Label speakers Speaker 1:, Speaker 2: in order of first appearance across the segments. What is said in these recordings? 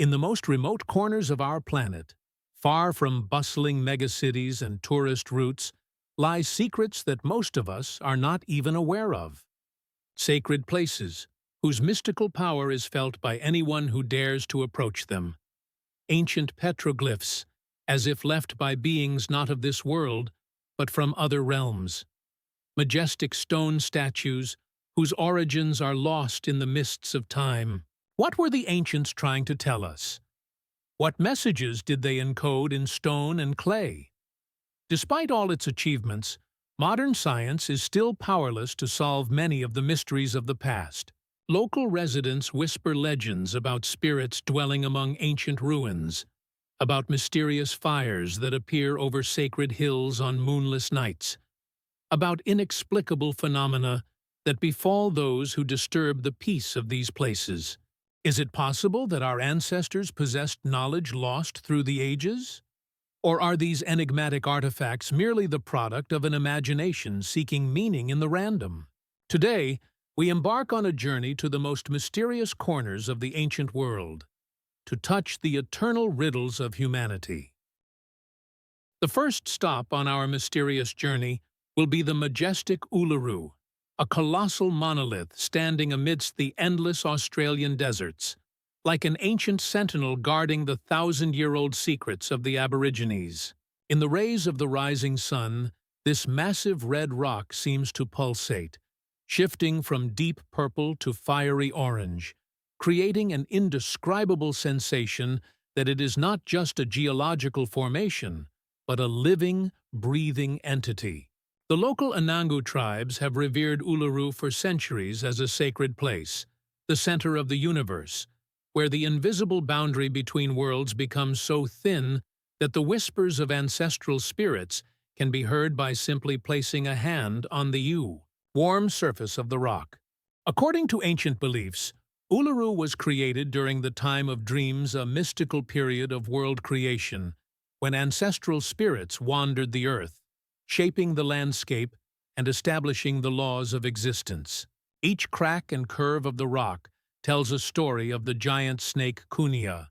Speaker 1: In the most remote corners of our planet, far from bustling megacities and tourist routes, lie secrets that most of us are not even aware of. Sacred places, whose mystical power is felt by anyone who dares to approach them. Ancient petroglyphs, as if left by beings not of this world, but from other realms. Majestic stone statues, whose origins are lost in the mists of time. What were the ancients trying to tell us? What messages did they encode in stone and clay? Despite all its achievements, modern science is still powerless to solve many of the mysteries of the past. Local residents whisper legends about spirits dwelling among ancient ruins, about mysterious fires that appear over sacred hills on moonless nights, about inexplicable phenomena that befall those who disturb the peace of these places. Is it possible that our ancestors possessed knowledge lost through the ages? Or are these enigmatic artifacts merely the product of an imagination seeking meaning in the random? Today, we embark on a journey to the most mysterious corners of the ancient world, to touch the eternal riddles of humanity. The first stop on our mysterious journey will be the majestic Uluru, a colossal monolith standing amidst the endless Australian deserts, like an ancient sentinel guarding the thousand-year-old secrets of the Aborigines. In the rays of the rising sun, this massive red rock seems to pulsate, shifting from deep purple to fiery orange, creating an indescribable sensation that it is not just a geological formation, but a living, breathing entity. The local Anangu tribes have revered Uluru for centuries as a sacred place, the center of the universe, where the invisible boundary between worlds becomes so thin that the whispers of ancestral spirits can be heard by simply placing a hand on the warm surface of the rock. According to ancient beliefs, Uluru was created during the time of dreams, a mystical period of world creation, when ancestral spirits wandered the earth, shaping the landscape and establishing the laws of existence. Each crack and curve of the rock tells a story of the giant snake Kunia,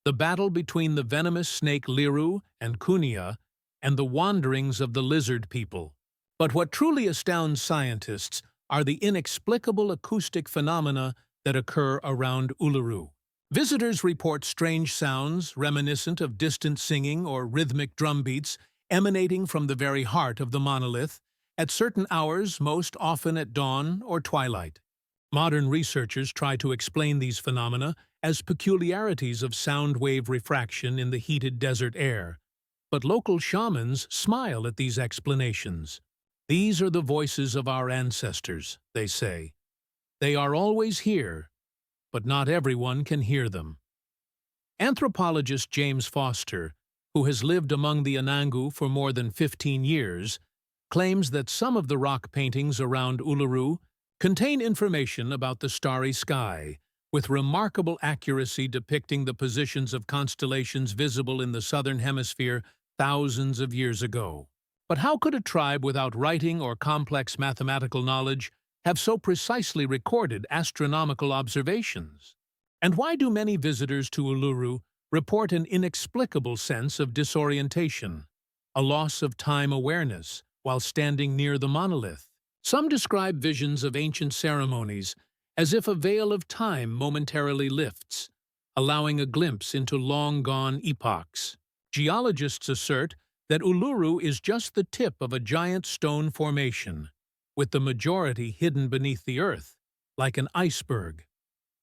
Speaker 1: the battle between the venomous snake Liru and Kunia, and the wanderings of the lizard people. But what truly astounds scientists are the inexplicable acoustic phenomena that occur around Uluru. Visitors report strange sounds reminiscent of distant singing or rhythmic drumbeats emanating from the very heart of the monolith, at certain hours, most often at dawn or twilight. Modern researchers try to explain these phenomena as peculiarities of sound wave refraction in the heated desert air, but local shamans smile at these explanations. These are the voices of our ancestors, they say. They are always here, but not everyone can hear them. Anthropologist James Foster, who has lived among the Anangu for more than 15 years, claims that some of the rock paintings around Uluru contain information about the starry sky, with remarkable accuracy depicting the positions of constellations visible in the southern hemisphere thousands of years ago. But how could a tribe without writing or complex mathematical knowledge have so precisely recorded astronomical observations? And why do many visitors to Uluru report an inexplicable sense of disorientation, a loss of time awareness while standing near the monolith? Some describe visions of ancient ceremonies as if a veil of time momentarily lifts, allowing a glimpse into long-gone epochs. Geologists assert that Uluru is just the tip of a giant stone formation, with the majority hidden beneath the earth, like an iceberg.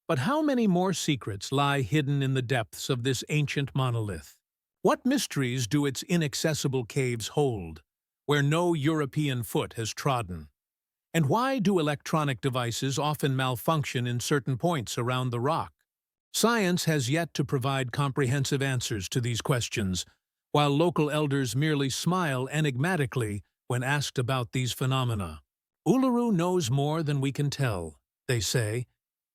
Speaker 1: But how many more secrets lie hidden in the depths of this ancient monolith? What mysteries do its inaccessible caves hold, where no European foot has trodden? And why do electronic devices often malfunction in certain points around the rock? Science has yet to provide comprehensive answers to these questions, while local elders merely smile enigmatically when asked about these phenomena. Uluru knows more than we can tell, they say,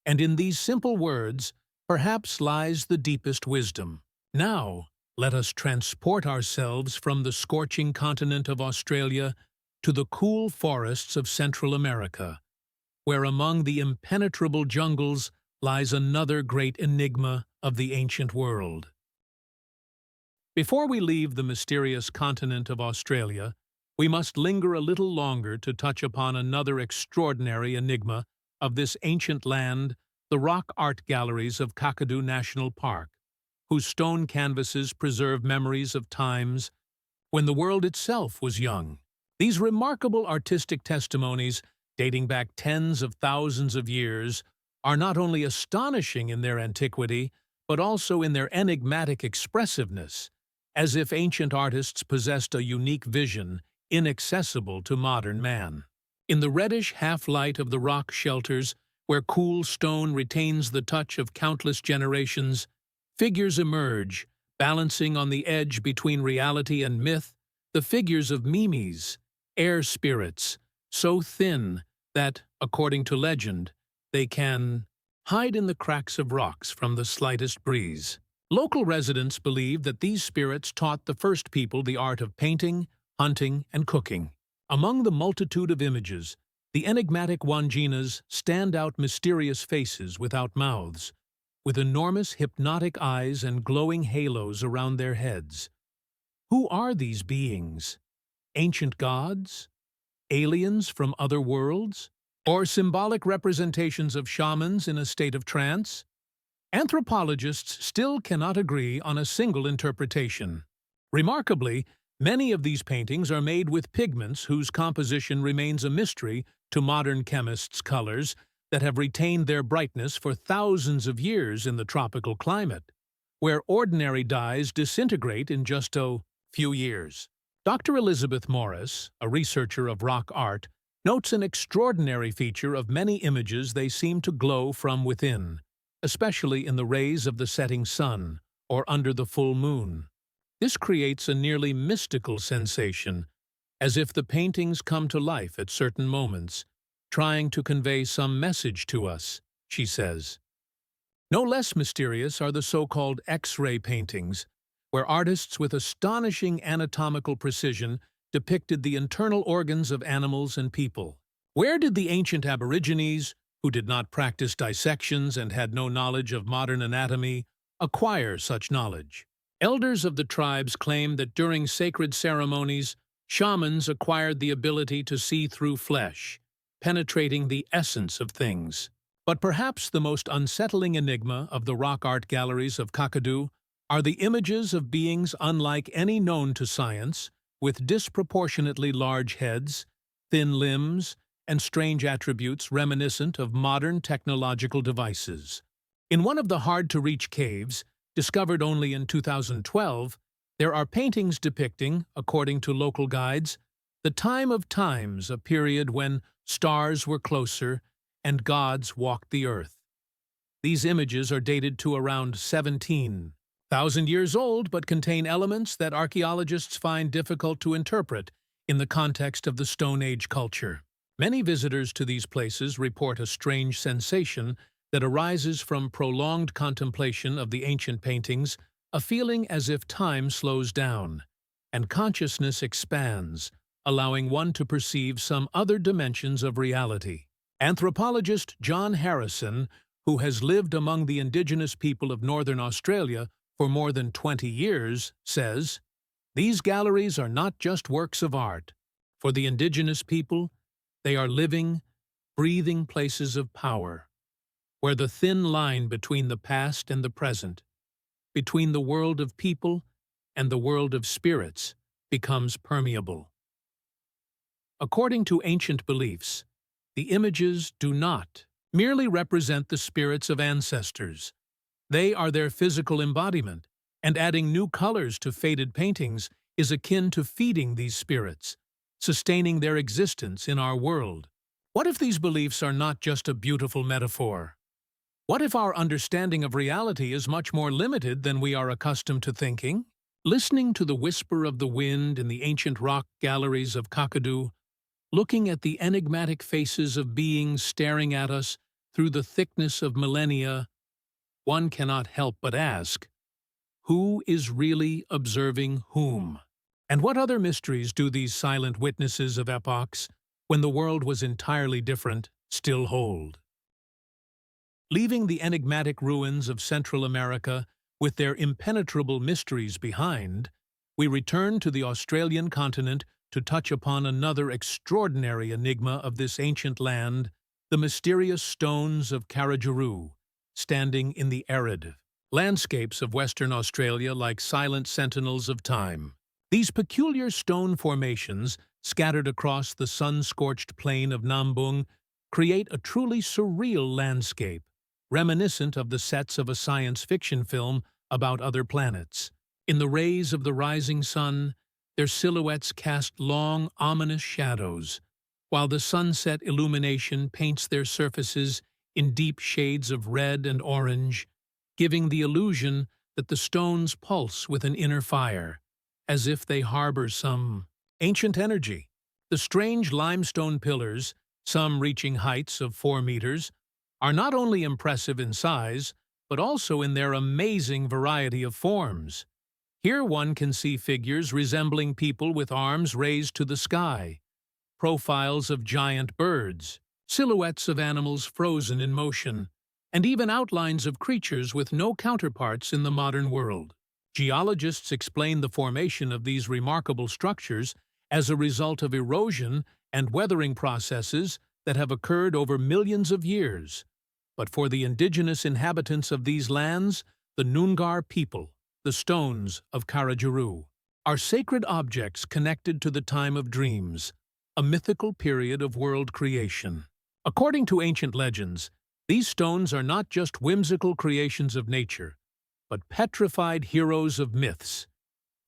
Speaker 1: and in these simple words, perhaps lies the deepest wisdom. Now, let us transport ourselves from the scorching continent of Australia to the cool forests of Central America, where among the impenetrable jungles lies another great enigma of the ancient world. Before we leave the mysterious continent of Australia, we must linger a little longer to touch upon another extraordinary enigma of this ancient land, the rock art galleries of Kakadu National Park, whose stone canvases preserve memories of times when the world itself was young. These remarkable artistic testimonies, dating back tens of thousands of years, are not only astonishing in their antiquity, but also in their enigmatic expressiveness, as if ancient artists possessed a unique vision inaccessible to modern man. In the reddish half-light of the rock shelters, where cool stone retains the touch of countless generations, figures emerge, balancing on the edge between reality and myth, the figures of mimes, air spirits, so thin that, according to legend, they can hide in the cracks of rocks from the slightest breeze. Local residents believe that these spirits taught the first people the art of painting, hunting, and cooking. Among the multitude of images, the enigmatic Wanjinas stand out mysterious faces without mouths, with enormous hypnotic eyes and glowing halos around their heads. Who are these beings? Ancient gods? Aliens from other worlds? Or symbolic representations of shamans in a state of trance? Anthropologists still cannot agree on a single interpretation. Remarkably, many of these paintings are made with pigments whose composition remains a mystery to modern chemists' colors that have retained their brightness for thousands of years in the tropical climate, where ordinary dyes disintegrate in just a few years. Dr. Elizabeth Morris, a researcher of rock art, notes an extraordinary feature of many images: they seem to glow from within, especially in the rays of the setting sun or under the full moon. This creates a nearly mystical sensation, as if the paintings come to life at certain moments, trying to convey some message to us, she says. No less mysterious are the so-called X-ray paintings, where artists with astonishing anatomical precision depicted the internal organs of animals and people. Where did the ancient Aborigines, who did not practice dissections and had no knowledge of modern anatomy, acquire such knowledge? Elders of the tribes claim that during sacred ceremonies, shamans acquired the ability to see through flesh, penetrating the essence of things. But perhaps the most unsettling enigma of the rock art galleries of Kakadu are the images of beings unlike any known to science, with disproportionately large heads, thin limbs, and strange attributes reminiscent of modern technological devices. In one of the hard-to-reach caves, discovered only in 2012, there are paintings depicting, according to local guides, the time of times, a period when stars were closer and gods walked the earth. These images are dated to around 17,000 years old, but contain elements that archaeologists find difficult to interpret in the context of the Stone Age culture. Many visitors to these places report a strange sensation that arises from prolonged contemplation of the ancient paintings, a feeling as if time slows down and consciousness expands, allowing one to perceive some other dimensions of reality. Anthropologist John Harrison, who has lived among the indigenous people of northern Australia for more than 20 years, says, "These galleries are not just works of art. For the indigenous people, they are living, breathing places of power, where the thin line between the past and the present, between the world of people and the world of spirits, becomes permeable." According to ancient beliefs, the images do not merely represent the spirits of ancestors. They are their physical embodiment, and adding new colors to faded paintings is akin to feeding these spirits, sustaining their existence in our world. What if these beliefs are not just a beautiful metaphor? What if our understanding of reality is much more limited than we are accustomed to thinking? Listening to the whisper of the wind in the ancient rock galleries of Kakadu, looking at the enigmatic faces of beings staring at us through the thickness of millennia, one cannot help but ask, who is really observing whom? And what other mysteries do these silent witnesses of epochs, when the world was entirely different, still hold? Leaving the enigmatic ruins of Central America with their impenetrable mysteries behind, we return to the Australian continent to touch upon another extraordinary enigma of this ancient land, the mysterious stones of Karajaru, standing in the arid landscapes of Western Australia like silent sentinels of time. These peculiar stone formations, scattered across the sun-scorched plain of Nambung, create a truly surreal landscape, reminiscent of the sets of a science fiction film about other planets. In the rays of the rising sun, their silhouettes cast long, ominous shadows, while the sunset illumination paints their surfaces in deep shades of red and orange, giving the illusion that the stones pulse with an inner fire, as if they harbor some ancient energy. The strange limestone pillars, some reaching heights of 4 meters, are not only impressive in size, but also in their amazing variety of forms. Here one can see figures resembling people with arms raised to the sky, profiles of giant birds, silhouettes of animals frozen in motion, and even outlines of creatures with no counterparts in the modern world. Geologists explain the formation of these remarkable structures as a result of erosion and weathering processes that have occurred over millions of years. But for the indigenous inhabitants of these lands, the Noongar people, the stones of Karajaru, are sacred objects connected to the time of dreams, a mythical period of world creation. According to ancient legends, these stones are not just whimsical creations of nature, but petrified heroes of myths,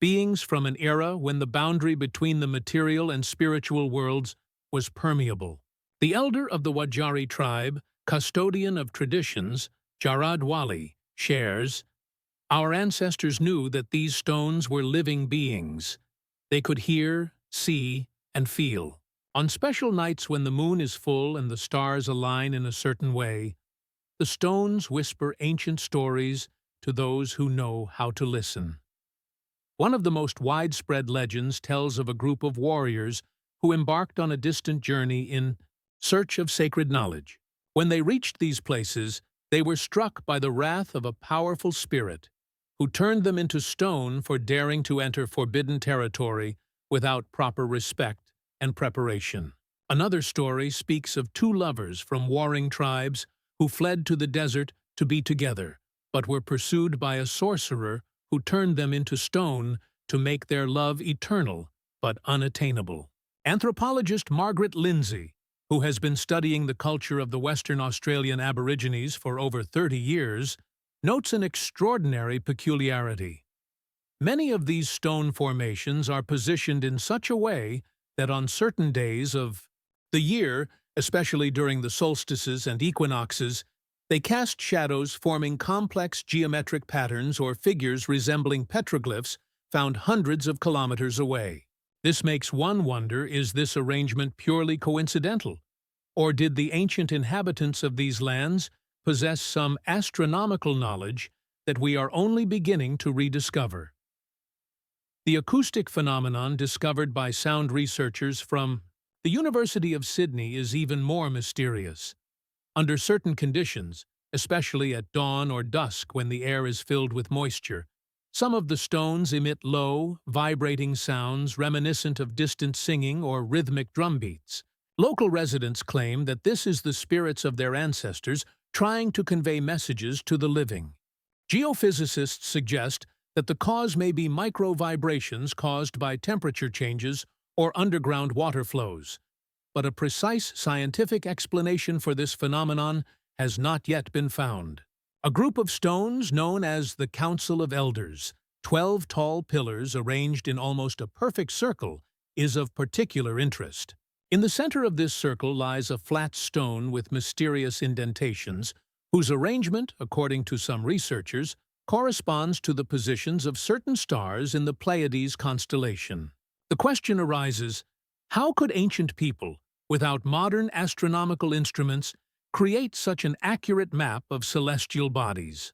Speaker 1: beings from an era when the boundary between the material and spiritual worlds was permeable. The elder of the Wajari tribe, custodian of traditions, Jarad Wali, shares, "Our ancestors knew that these stones were living beings. They could hear, see, and feel. On special nights when the moon is full and the stars align in a certain way, the stones whisper ancient stories to those who know how to listen." One of the most widespread legends tells of a group of warriors who embarked on a distant journey in search of sacred knowledge. When they reached these places, they were struck by the wrath of a powerful spirit, who turned them into stone for daring to enter forbidden territory without proper respect and preparation. Another story speaks of 2 lovers from warring tribes who fled to the desert to be together, but were pursued by a sorcerer who turned them into stone to make their love eternal but unattainable. Anthropologist Margaret Lindsay, who has been studying the culture of the Western Australian Aborigines for over 30 years, notes an extraordinary peculiarity. Many of these stone formations are positioned in such a way that on certain days of the year, especially during the solstices and equinoxes, they cast shadows forming complex geometric patterns or figures resembling petroglyphs found hundreds of kilometers away. This makes one wonder, is this arrangement purely coincidental? Or did the ancient inhabitants of these lands possess some astronomical knowledge that we are only beginning to rediscover? The acoustic phenomenon discovered by sound researchers from the University of Sydney is even more mysterious. Under certain conditions, especially at dawn or dusk when the air is filled with moisture, some of the stones emit low, vibrating sounds reminiscent of distant singing or rhythmic drum beats. Local residents claim that this is the spirits of their ancestors trying to convey messages to the living. Geophysicists suggest that the cause may be micro-vibrations caused by temperature changes or underground water flows, but a precise scientific explanation for this phenomenon has not yet been found. A group of stones known as the Council of Elders, 12 tall pillars arranged in almost a perfect circle, is of particular interest. In the center of this circle lies a flat stone with mysterious indentations, whose arrangement, according to some researchers, corresponds to the positions of certain stars in the Pleiades constellation. The question arises, how could ancient people, without modern astronomical instruments, create such an accurate map of celestial bodies?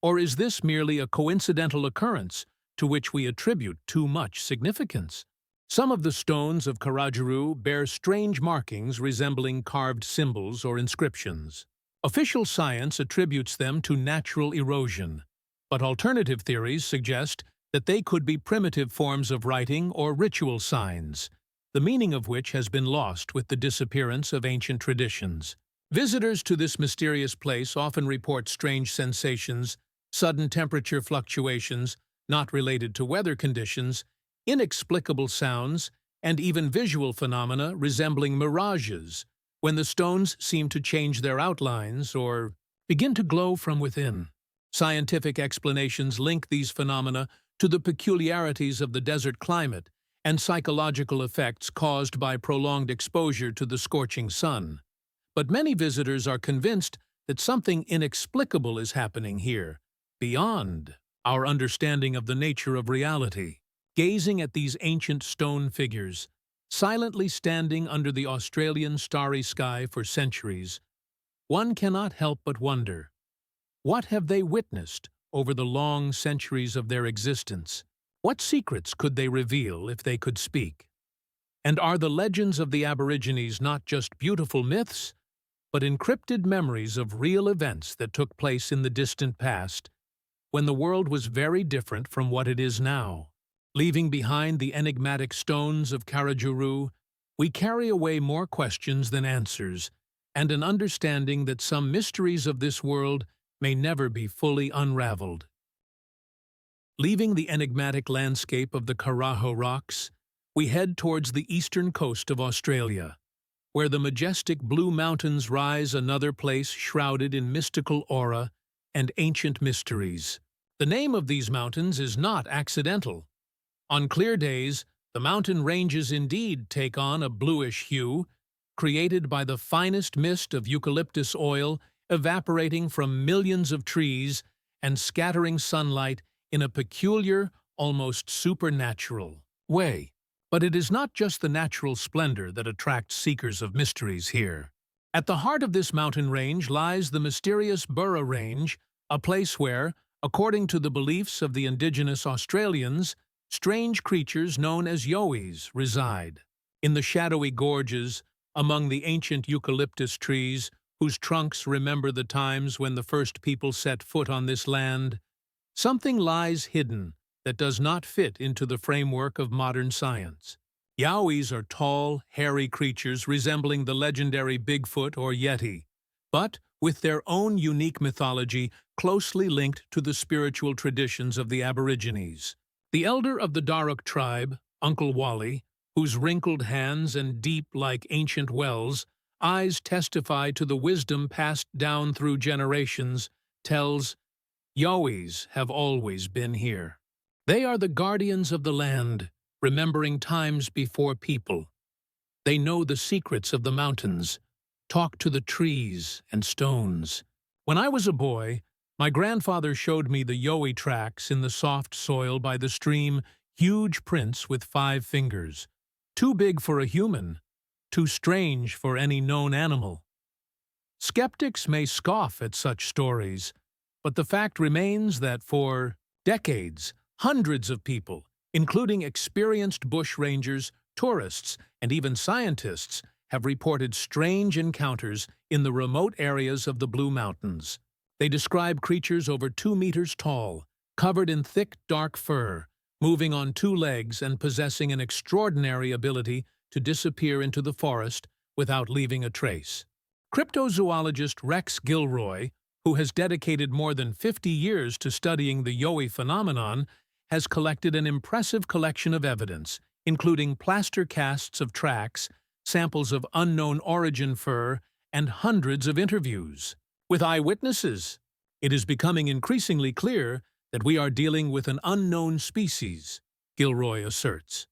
Speaker 1: Or is this merely a coincidental occurrence to which we attribute too much significance? Some of the stones of Karajaru bear strange markings resembling carved symbols or inscriptions. Official science attributes them to natural erosion, but alternative theories suggest that they could be primitive forms of writing or ritual signs, the meaning of which has been lost with the disappearance of ancient traditions. Visitors to this mysterious place often report strange sensations, sudden temperature fluctuations, not related to weather conditions, inexplicable sounds, and even visual phenomena resembling mirages, when the stones seem to change their outlines or begin to glow from within. Scientific explanations link these phenomena to the peculiarities of the desert climate and psychological effects caused by prolonged exposure to the scorching sun. But many visitors are convinced that something inexplicable is happening here, beyond our understanding of the nature of reality. Gazing at these ancient stone figures, silently standing under the Australian starry sky for centuries, one cannot help but wonder, what have they witnessed over the long centuries of their existence? What secrets could they reveal if they could speak? And are the legends of the Aborigines not just beautiful myths, but encrypted memories of real events that took place in the distant past, when the world was very different from what it is now? Leaving behind the enigmatic stones of Karajuru, we carry away more questions than answers, and an understanding that some mysteries of this world may never be fully unraveled. Leaving the enigmatic landscape of the Karaho Rocks, we head towards the eastern coast of Australia, where the majestic Blue Mountains rise, another place shrouded in mystical aura and ancient mysteries. The name of these mountains is not accidental. On clear days, the mountain ranges indeed take on a bluish hue, created by the finest mist of eucalyptus oil evaporating from millions of trees and scattering sunlight in a peculiar, almost supernatural way. But it is not just the natural splendor that attracts seekers of mysteries here. At the heart of this mountain range lies the mysterious Burra Range, a place where, according to the beliefs of the indigenous Australians, strange creatures known as yowies reside. In the shadowy gorges, among the ancient eucalyptus trees, whose trunks remember the times when the first people set foot on this land, something lies hidden that does not fit into the framework of modern science. Yowies are tall, hairy creatures resembling the legendary Bigfoot or Yeti, but with their own unique mythology closely linked to the spiritual traditions of the Aborigines. The elder of the Daruk tribe, Uncle Wally, whose wrinkled hands and deep like ancient wells, eyes testify to the wisdom passed down through generations, tells, "Yowies have always been here. They are the guardians of the land, remembering times before people. They know the secrets of the mountains, talk to the trees and stones." When I was a boy, my grandfather showed me the yowie tracks in the soft soil by the stream, huge prints with 5 fingers, too big for a human, too strange for any known animal. Skeptics may scoff at such stories, but the fact remains that for decades, hundreds of people, including experienced bushrangers, tourists, and even scientists, have reported strange encounters in the remote areas of the Blue Mountains. They describe creatures over 2 meters tall, covered in thick, dark fur, moving on 2 legs and possessing an extraordinary ability to disappear into the forest without leaving a trace. Cryptozoologist Rex Gilroy, who has dedicated more than 50 years to studying the yowie phenomenon, has collected an impressive collection of evidence, including plaster casts of tracks, samples of unknown origin fur, and hundreds of interviews with eyewitnesses. It is becoming increasingly clear that we are dealing with an unknown species, Gilroy asserts.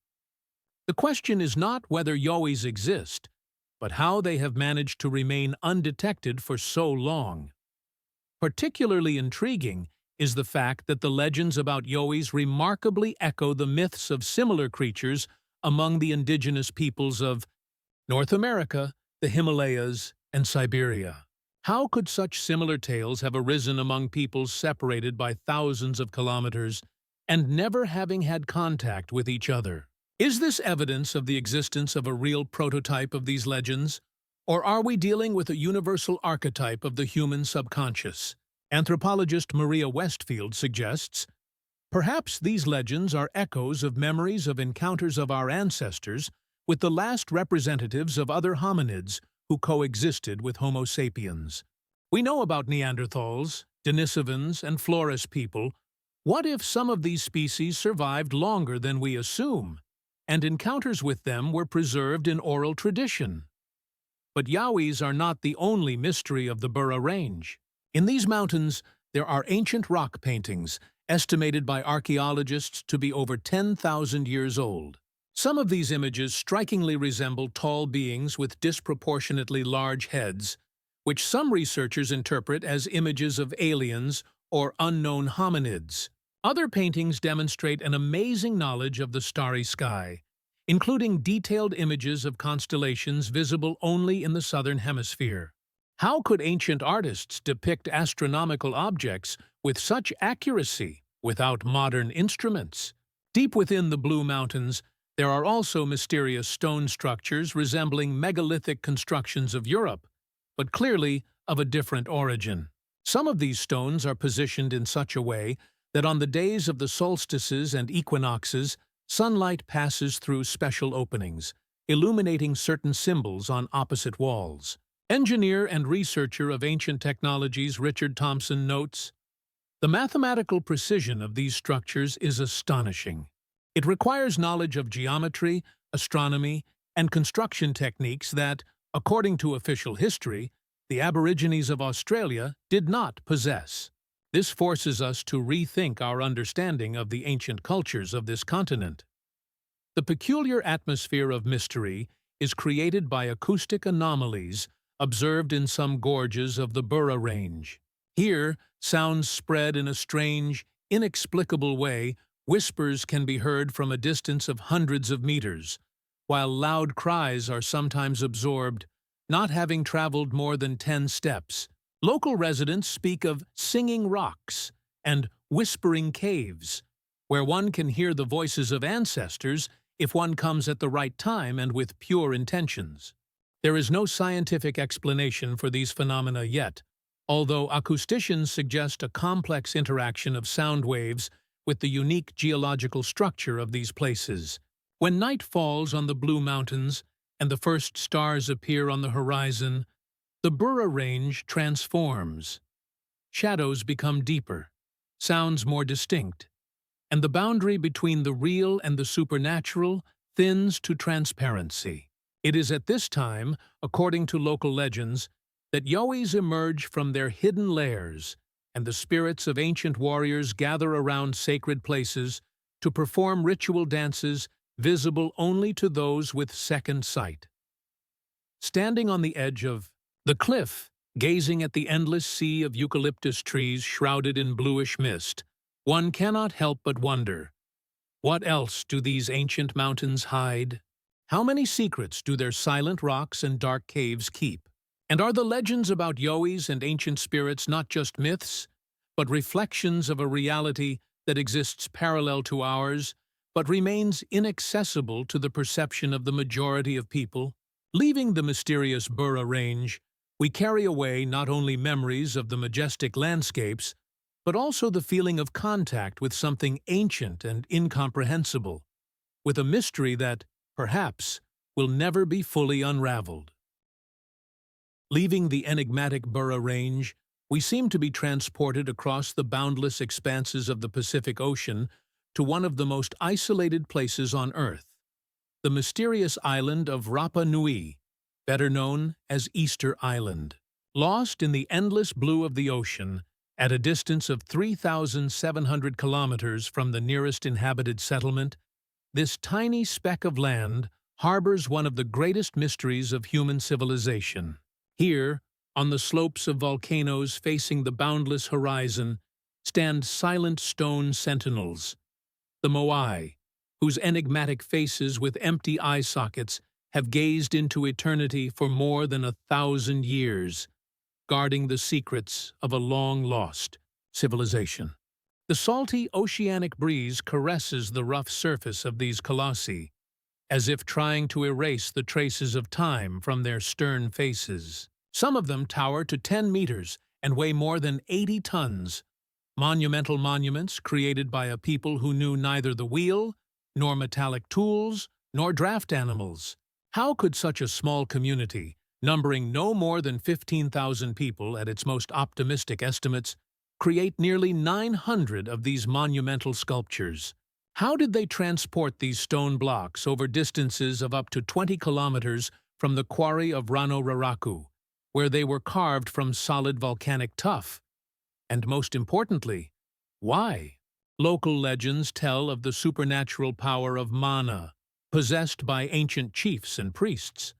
Speaker 1: The question is not whether yowies exist, but how they have managed to remain undetected for so long. Particularly intriguing is the fact that the legends about yowies remarkably echo the myths of similar creatures among the indigenous peoples of North America, the Himalayas, and Siberia. How could such similar tales have arisen among peoples separated by thousands of kilometers and never having had contact with each other? Is this evidence of the existence of a real prototype of these legends, Or are we dealing with a universal archetype of the human subconscious? Anthropologist Maria Westfield suggests, perhaps these legends are echoes of memories of encounters of our ancestors with the last representatives of other hominids who coexisted with Homo sapiens. We know about Neanderthals, Denisovans, and Flores people. What if some of these species survived longer than we assume, and encounters with them were preserved in oral tradition? But Yowies are not the only mystery of the Burra Range. In these mountains, there are ancient rock paintings, estimated by archaeologists to be over 10,000 years old. Some of these images strikingly resemble tall beings with disproportionately large heads, which some researchers interpret as images of aliens or unknown hominids. Other paintings demonstrate an amazing knowledge of the starry sky, including detailed images of constellations visible only in the southern hemisphere. How could ancient artists depict astronomical objects with such accuracy without modern instruments? Deep within the Blue Mountains, there are also mysterious stone structures resembling megalithic constructions of Europe, but clearly of a different origin. Some of these stones are positioned in such a way that on the days of the solstices and equinoxes, sunlight passes through special openings, illuminating certain symbols on opposite walls. Engineer and researcher of ancient technologies Richard Thompson notes, the mathematical precision of these structures is astonishing. It requires knowledge of geometry, astronomy, and construction techniques that, according to official history, the Aborigines of Australia did not possess. This forces us to rethink our understanding of the ancient cultures of this continent. The peculiar atmosphere of mystery is created by acoustic anomalies observed in some gorges of the Burra Range. Here, sounds spread in a strange, inexplicable way. Whispers can be heard from a distance of hundreds of meters, while loud cries are sometimes absorbed, not having traveled more than 10 steps. Local residents speak of singing rocks and whispering caves, where one can hear the voices of ancestors if one comes at the right time and with pure intentions. There is no scientific explanation for these phenomena yet, although acousticians suggest a complex interaction of sound waves with the unique geological structure of these places. When night falls on the Blue Mountains and the first stars appear on the horizon, the Burra Range transforms. Shadows become deeper, sounds more distinct, and the boundary between the real and the supernatural thins to transparency. It is at this time, according to local legends, that Yowies emerge from their hidden lairs, and the spirits of ancient warriors gather around sacred places to perform ritual dances visible only to those with second sight. Standing on the edge of the cliff, gazing at the endless sea of eucalyptus trees shrouded in bluish mist, one cannot help but wonder, what else do these ancient mountains hide? How many secrets do their silent rocks and dark caves keep? And are the legends about Yowies and ancient spirits not just myths, but reflections of a reality that exists parallel to ours, but remains inaccessible to the perception of the majority of people? Leaving the mysterious Burra Range, we carry away not only memories of the majestic landscapes, but also the feeling of contact with something ancient and incomprehensible, with a mystery that, perhaps, will never be fully unraveled. Leaving the enigmatic Burra Range, we seem to be transported across the boundless expanses of the Pacific Ocean to one of the most isolated places on Earth, the mysterious island of Rapa Nui, better known as Easter Island. Lost in the endless blue of the ocean, at a distance of 3,700 kilometers from the nearest inhabited settlement, this tiny speck of land harbors one of the greatest mysteries of human civilization. Here, on the slopes of volcanoes facing the boundless horizon, stand silent stone sentinels, the Moai, whose enigmatic faces with empty eye sockets have gazed into eternity for more than 1,000 years, guarding the secrets of a long-lost civilization. The salty oceanic breeze caresses the rough surface of these colossi, as if trying to erase the traces of time from their stern faces. Some of them tower to 10 meters and weigh more than 80 tons. Monumental monuments created by a people who knew neither the wheel, nor metallic tools, nor draft animals. How could such a small community, numbering no more than 15,000 people at its most optimistic estimates, create nearly 900 of these monumental sculptures? How did they transport these stone blocks over distances of up to 20 kilometers from the quarry of Rano Raraku, where they were carved from solid volcanic tuff? And most importantly, why? Local legends tell of the supernatural power of mana, possessed by ancient chiefs and priests.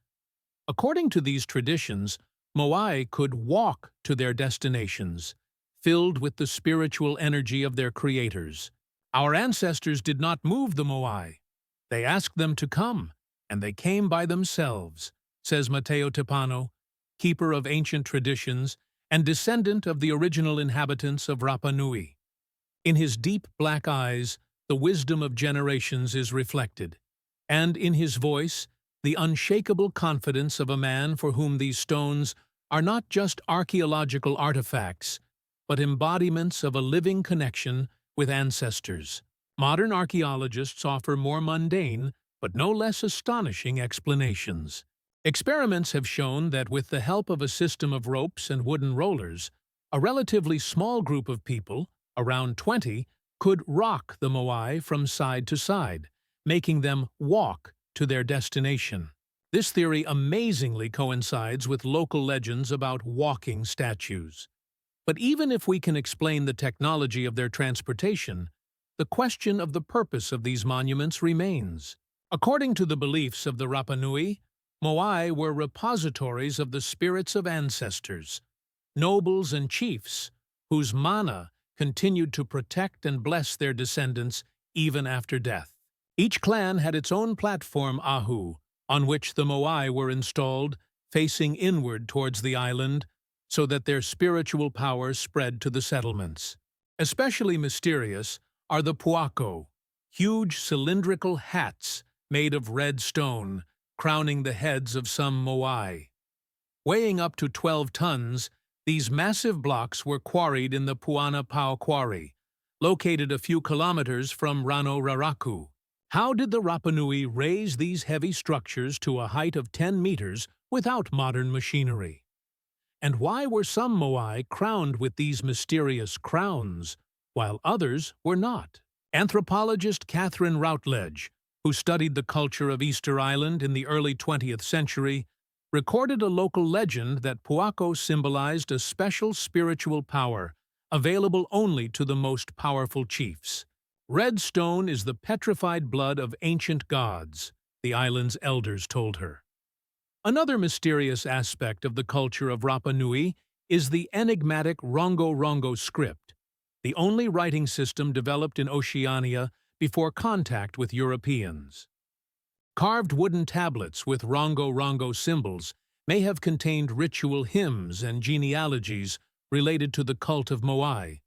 Speaker 1: According to these traditions, Moai could walk to their destinations, filled with the spiritual energy of their creators. Our ancestors did not move the Moai. They asked them to come, and they came by themselves, says Mateo Tepano, keeper of ancient traditions and descendant of the original inhabitants of Rapa Nui. In his deep black eyes, the wisdom of generations is reflected, and in his voice, the unshakable confidence of a man for whom these stones are not just archaeological artifacts, but embodiments of a living connection with ancestors. Modern archaeologists offer more mundane, but no less astonishing explanations. Experiments have shown that with the help of a system of ropes and wooden rollers, a relatively small group of people, around 20, could rock the Moai from side to side, making them walk to their destination. This theory amazingly coincides with local legends about walking statues. But even if we can explain the technology of their transportation, the question of the purpose of these monuments remains. According to the beliefs of the Rapa Nui, Moai were repositories of the spirits of ancestors, nobles and chiefs, whose mana continued to protect and bless their descendants even after death. Each clan had its own platform ahu, on which the Moai were installed, facing inward towards the island, so that their spiritual power spread to the settlements. Especially mysterious are the puako, huge cylindrical hats made of red stone, crowning the heads of some Moai. Weighing up to 12 tons, these massive blocks were quarried in the Puana Pau Quarry, located a few kilometers from Rano Raraku. How did the Rapa Nui raise these heavy structures to a height of 10 meters without modern machinery? And why were some Moai crowned with these mysterious crowns, while others were not? Anthropologist Catherine Routledge, who studied the culture of Easter Island in the early 20th century, recorded a local legend that puako symbolized a special spiritual power available only to the most powerful chiefs. Red stone is the petrified blood of ancient gods, the island's elders told her. Another mysterious aspect of the culture of Rapa Nui is the enigmatic Rongo-Rongo script, the only writing system developed in Oceania before contact with Europeans. Carved wooden tablets with Rongo-Rongo symbols may have contained ritual hymns and genealogies related to the cult of Moai,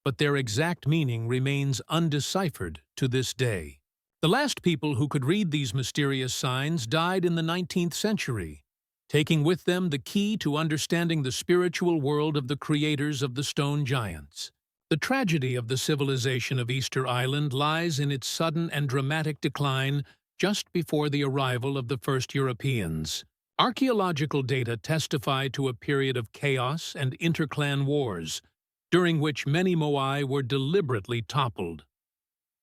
Speaker 1: but their exact meaning remains undeciphered to this day. The last people who could read these mysterious signs died in the 19th century, taking with them the key to understanding the spiritual world of the creators of the stone giants. The tragedy of the civilization of Easter Island lies in its sudden and dramatic decline just before the arrival of the first Europeans. Archaeological data testify to a period of chaos and interclan wars, during which many Moai were deliberately toppled.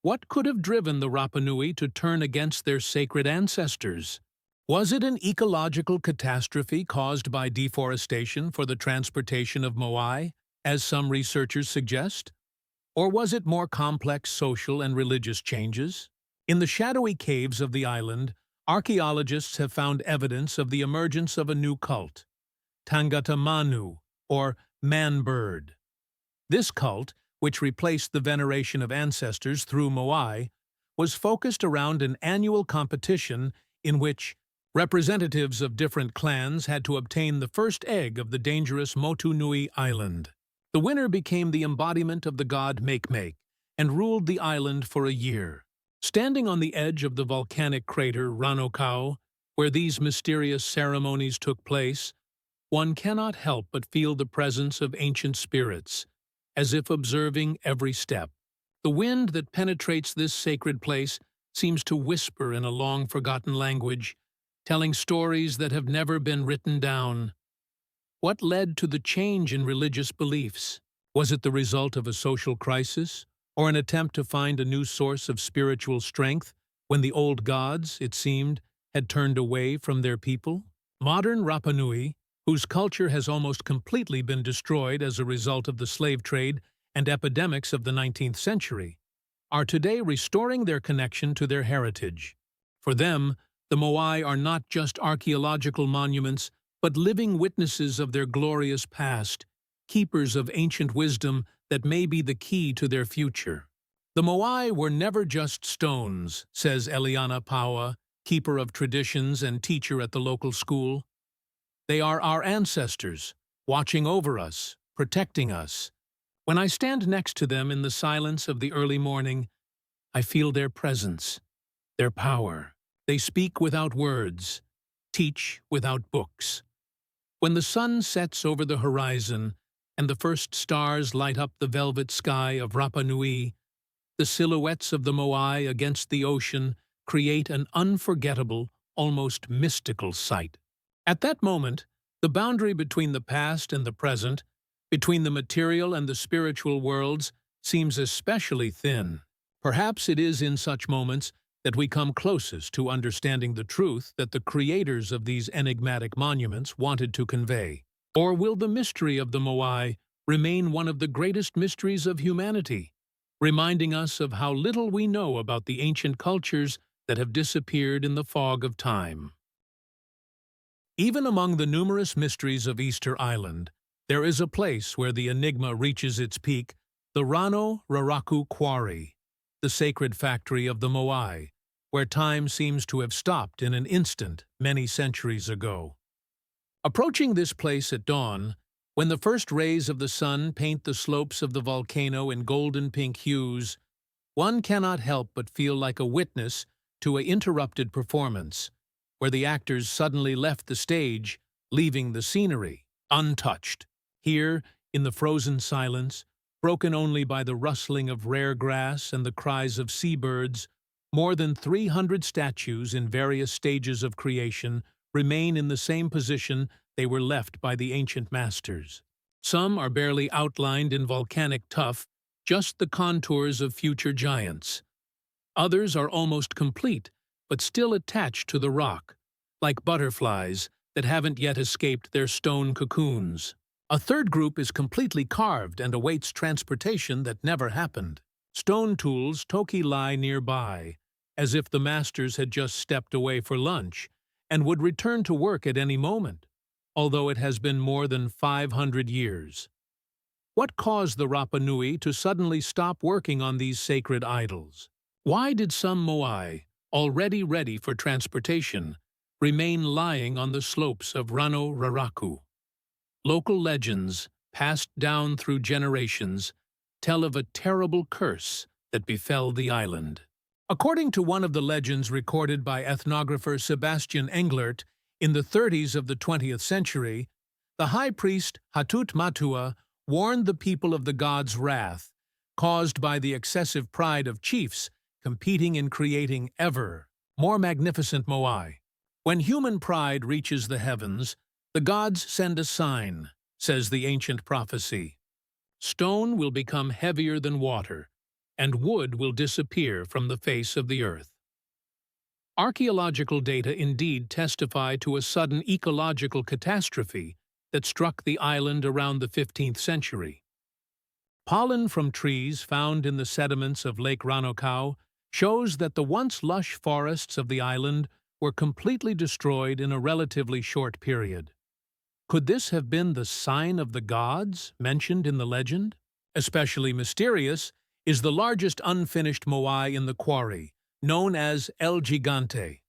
Speaker 1: What could have driven the Rapa Nui to turn against their sacred ancestors? Was it an ecological catastrophe caused by deforestation for the transportation of Moai, as some researchers suggest? Or was it more complex social and religious changes? In the shadowy caves of the island, archaeologists have found evidence of the emergence of a new cult, Tangata Manu, or man-bird. This cult, which replaced the veneration of ancestors through Moai, was focused around an annual competition in which representatives of different clans had to obtain the first egg of the dangerous Motu Nui Island. The winner became the embodiment of the god Makemake and ruled the island for a year. Standing on the edge of the volcanic crater Ranokau, where these mysterious ceremonies took place, one cannot help but feel the presence of ancient spirits, as if observing every step. The wind that penetrates this sacred place seems to whisper in a long-forgotten language, telling stories that have never been written down. What led to the change in religious beliefs? Was it the result of a social crisis, or an attempt to find a new source of spiritual strength when the old gods, it seemed, had turned away from their people? Modern Rapa Nui, whose culture has almost completely been destroyed as a result of the slave trade and epidemics of the 19th century, are today restoring their connection to their heritage. For them, the Moai are not just archaeological monuments, but living witnesses of their glorious past, keepers of ancient wisdom that may be the key to their future. The Moai were never just stones, says Eliana Paua, keeper of traditions and teacher at the local school. They are our ancestors, watching over us, protecting us. When I stand next to them in the silence of the early morning, I feel their presence, their power. They speak without words, teach without books. When the sun sets over the horizon and the first stars light up the velvet sky of Rapa Nui, the silhouettes of the Moai against the ocean create an unforgettable, almost mystical sight. At that moment, the boundary between the past and the present, between the material and the spiritual worlds, seems especially thin. Perhaps it is in such moments that we come closest to understanding the truth that the creators of these enigmatic monuments wanted to convey. Or will the mystery of the Moai remain one of the greatest mysteries of humanity, reminding us of how little we know about the ancient cultures that have disappeared in the fog of time? Even among the numerous mysteries of Easter Island, there is a place where the enigma reaches its peak, the Rano Raraku Quarry, the sacred factory of the Moai, where time seems to have stopped in an instant many centuries ago. Approaching this place at dawn, when the first rays of the sun paint the slopes of the volcano in golden pink hues, one cannot help but feel like a witness to an interrupted performance, where the actors suddenly left the stage, leaving the scenery untouched. Here, in the frozen silence, broken only by the rustling of rare grass and the cries of seabirds, more than 300 statues in various stages of creation remain in the same position they were left by the ancient masters. Some are barely outlined in volcanic tuff, just the contours of future giants. Others are almost complete, but still attached to the rock, like butterflies that haven't yet escaped their stone cocoons. A third group is completely carved and awaits transportation that never happened. Stone tools toki lie nearby, as if the masters had just stepped away for lunch and would return to work at any moment, although it has been more than 500 years. What caused the Rapa Nui to suddenly stop working on these sacred idols? Why did some Moai, already ready for transportation, remain lying on the slopes of Rano Raraku? Local legends, passed down through generations, tell of a terrible curse that befell the island. According to one of the legends recorded by ethnographer Sebastian Englert in the 30s of the 20th century, the high priest Hatut Matua warned the people of the god's wrath, caused by the excessive pride of chiefs competing in creating ever more magnificent Moai. When human pride reaches the heavens, the gods send a sign, says the ancient prophecy. Stone will become heavier than water, and wood will disappear from the face of the earth. Archaeological data indeed testify to a sudden ecological catastrophe that struck the island around the 15th century. Pollen from trees found in the sediments of Lake Ranokau shows that the once lush forests of the island were completely destroyed in a relatively short period. Could this have been the sign of the gods mentioned in the legend? Especially mysterious is the largest unfinished Moai in the quarry, known as El Gigante.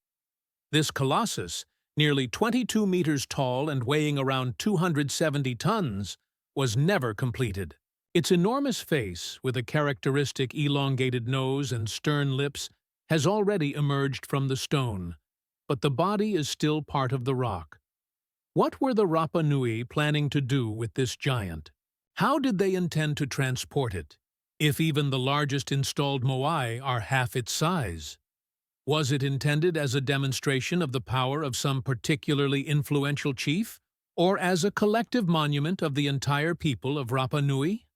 Speaker 1: This colossus, nearly 22 meters tall and weighing around 270 tons, was never completed. Its enormous face, with a characteristic elongated nose and stern lips, has already emerged from the stone, but the body is still part of the rock. What were the Rapa Nui planning to do with this giant? How did they intend to transport it, if even the largest installed moai are half its size? Was it intended as a demonstration of the power of some particularly influential chief, or as a collective monument of the entire people of Rapa Nui?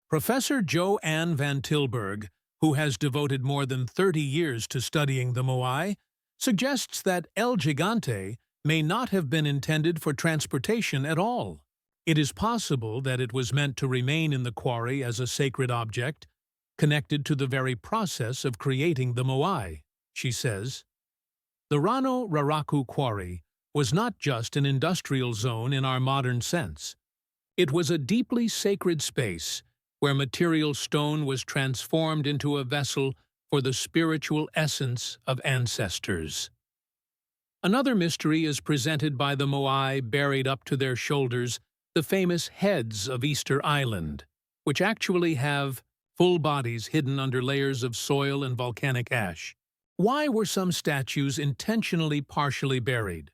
Speaker 1: Professor Joanne van Tilburg, who has devoted more than 30 years to studying the moai, suggests that El Gigante may not have been intended for transportation at all. It is possible that it was meant to remain in the quarry as a sacred object, connected to the very process of creating the moai, she says. The Rano Raraku quarry was not just an industrial zone in our modern sense. It was a deeply sacred space where material stone was transformed into a vessel for the spiritual essence of ancestors. Another mystery is presented by the moai buried up to their shoulders, the famous heads of Easter Island, which actually have full bodies hidden under layers of soil and volcanic ash. Why were some statues intentionally partially buried?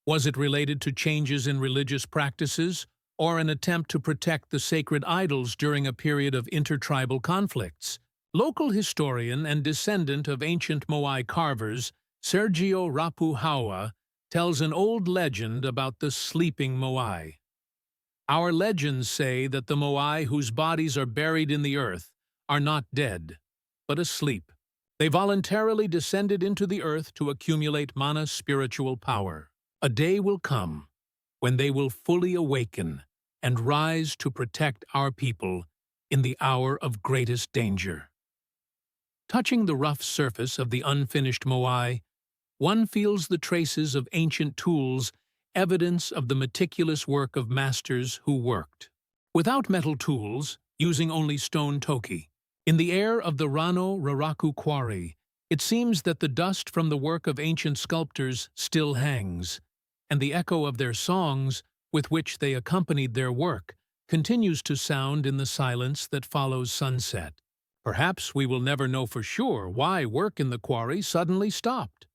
Speaker 1: Was it related to changes in religious practices, or an attempt to protect the sacred idols during a period of intertribal conflicts? Local historian and descendant of ancient moai carvers, Sergio Rapu Hawa, tells an old legend about the sleeping moai. Our legends say that the moai whose bodies are buried in the earth are not dead, but asleep. They voluntarily descended into the earth to accumulate mana spiritual power. A day will come when they will fully awaken and rise to protect our people in the hour of greatest danger. Touching the rough surface of the unfinished moai, one feels the traces of ancient tools, evidence of the meticulous work of masters who worked. Without metal tools, using only stone toki. In the air of the Rano Raraku quarry, it seems that the dust from the work of ancient sculptors still hangs, and the echo of their songs, with which they accompanied their work, continues to sound in the silence that follows sunset. Perhaps we will never know for sure why work in the quarry suddenly stopped.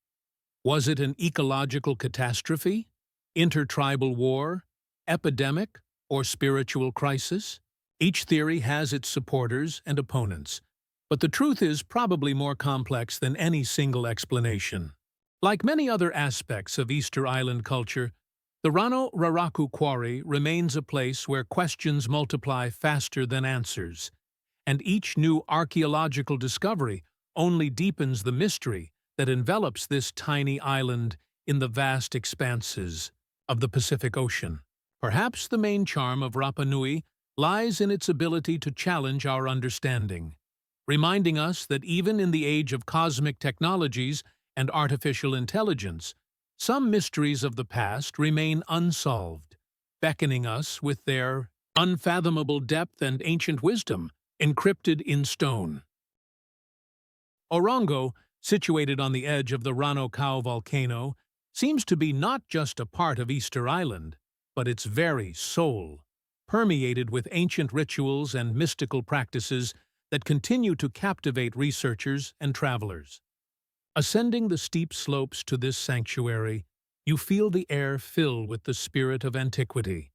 Speaker 1: Was it an ecological catastrophe, intertribal war, epidemic, or spiritual crisis? Each theory has its supporters and opponents, but the truth is probably more complex than any single explanation. Like many other aspects of Easter Island culture, the Rano Raraku quarry remains a place where questions multiply faster than answers, and each new archaeological discovery only deepens the mystery that envelops this tiny island in the vast expanses of the Pacific Ocean. Perhaps the main charm of Rapa Nui lies in its ability to challenge our understanding, reminding us that even in the age of cosmic technologies and artificial intelligence, some mysteries of the past remain unsolved, beckoning us with their unfathomable depth and ancient wisdom encrypted in stone. Orongo, situated on the edge of the Rano Kau volcano, seems to be not just a part of Easter Island, but its very soul, permeated with ancient rituals and mystical practices that continue to captivate researchers and travelers. Ascending the steep slopes to this sanctuary, you feel the air fill with the spirit of antiquity,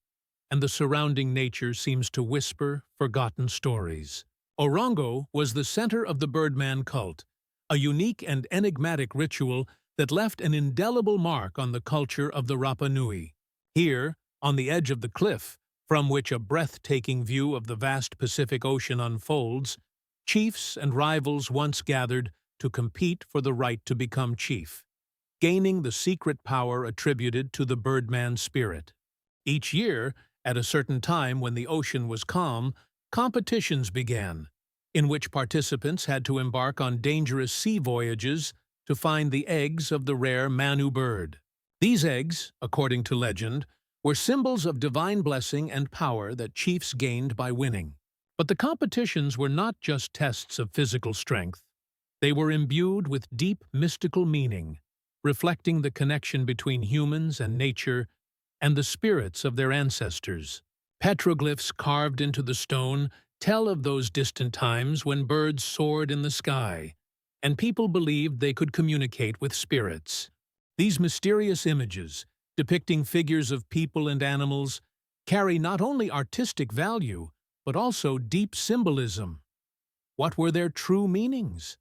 Speaker 1: and the surrounding nature seems to whisper forgotten stories. Orongo was the center of the Birdman cult, a unique and enigmatic ritual that left an indelible mark on the culture of the Rapa Nui. Here, on the edge of the cliff, from which a breathtaking view of the vast Pacific Ocean unfolds, chiefs and rivals once gathered to compete for the right to become chief, gaining the secret power attributed to the Birdman spirit. Each year, at a certain time when the ocean was calm, competitions began, in which participants had to embark on dangerous sea voyages to find the eggs of the rare Manu bird. These eggs, according to legend, were symbols of divine blessing and power that chiefs gained by winning. But the competitions were not just tests of physical strength. They were imbued with deep mystical meaning, reflecting the connection between humans and nature and the spirits of their ancestors. Petroglyphs carved into the stone tell of those distant times when birds soared in the sky, and people believed they could communicate with spirits. These mysterious images, depicting figures of people and animals, carry not only artistic value, but also deep symbolism. What were their true meanings?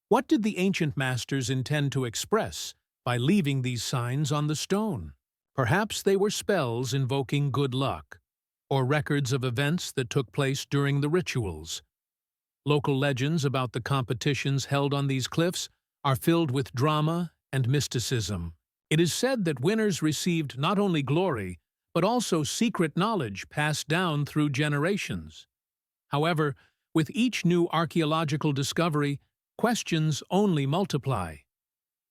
Speaker 1: What did the ancient masters intend to express by leaving these signs on the stone? Perhaps they were spells invoking good luck, or records of events that took place during the rituals. Local legends about the competitions held on these cliffs are filled with drama and mysticism. It is said that winners received not only glory, but also secret knowledge passed down through generations. However, with each new archaeological discovery, questions only multiply.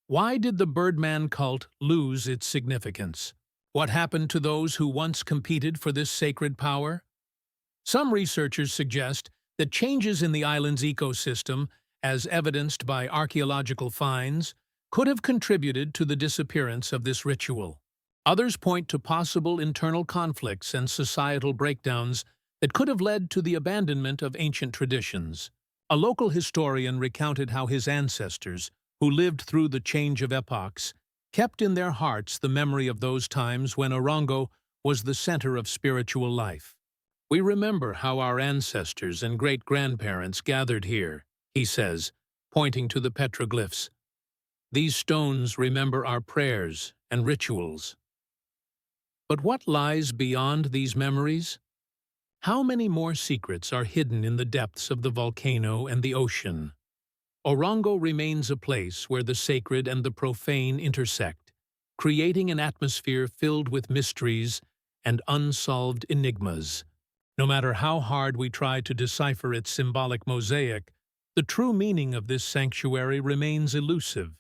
Speaker 1: Why did the Birdman cult lose its significance? What happened to those who once competed for this sacred power? Some researchers suggest that changes in the island's ecosystem, as evidenced by archaeological finds, could have contributed to the disappearance of this ritual. Others point to possible internal conflicts and societal breakdowns that could have led to the abandonment of ancient traditions. A local historian recounted how his ancestors, who lived through the change of epochs, kept in their hearts the memory of those times when Orongo was the center of spiritual life. "We remember how our ancestors and great-grandparents gathered here," he says, pointing to the petroglyphs. "These stones remember our prayers and rituals." But what lies beyond these memories? How many more secrets are hidden in the depths of the volcano and the ocean? Orongo remains a place where the sacred and the profane intersect, creating an atmosphere filled with mysteries and unsolved enigmas. No matter how hard we try to decipher its symbolic mosaic, the true meaning of this sanctuary remains elusive,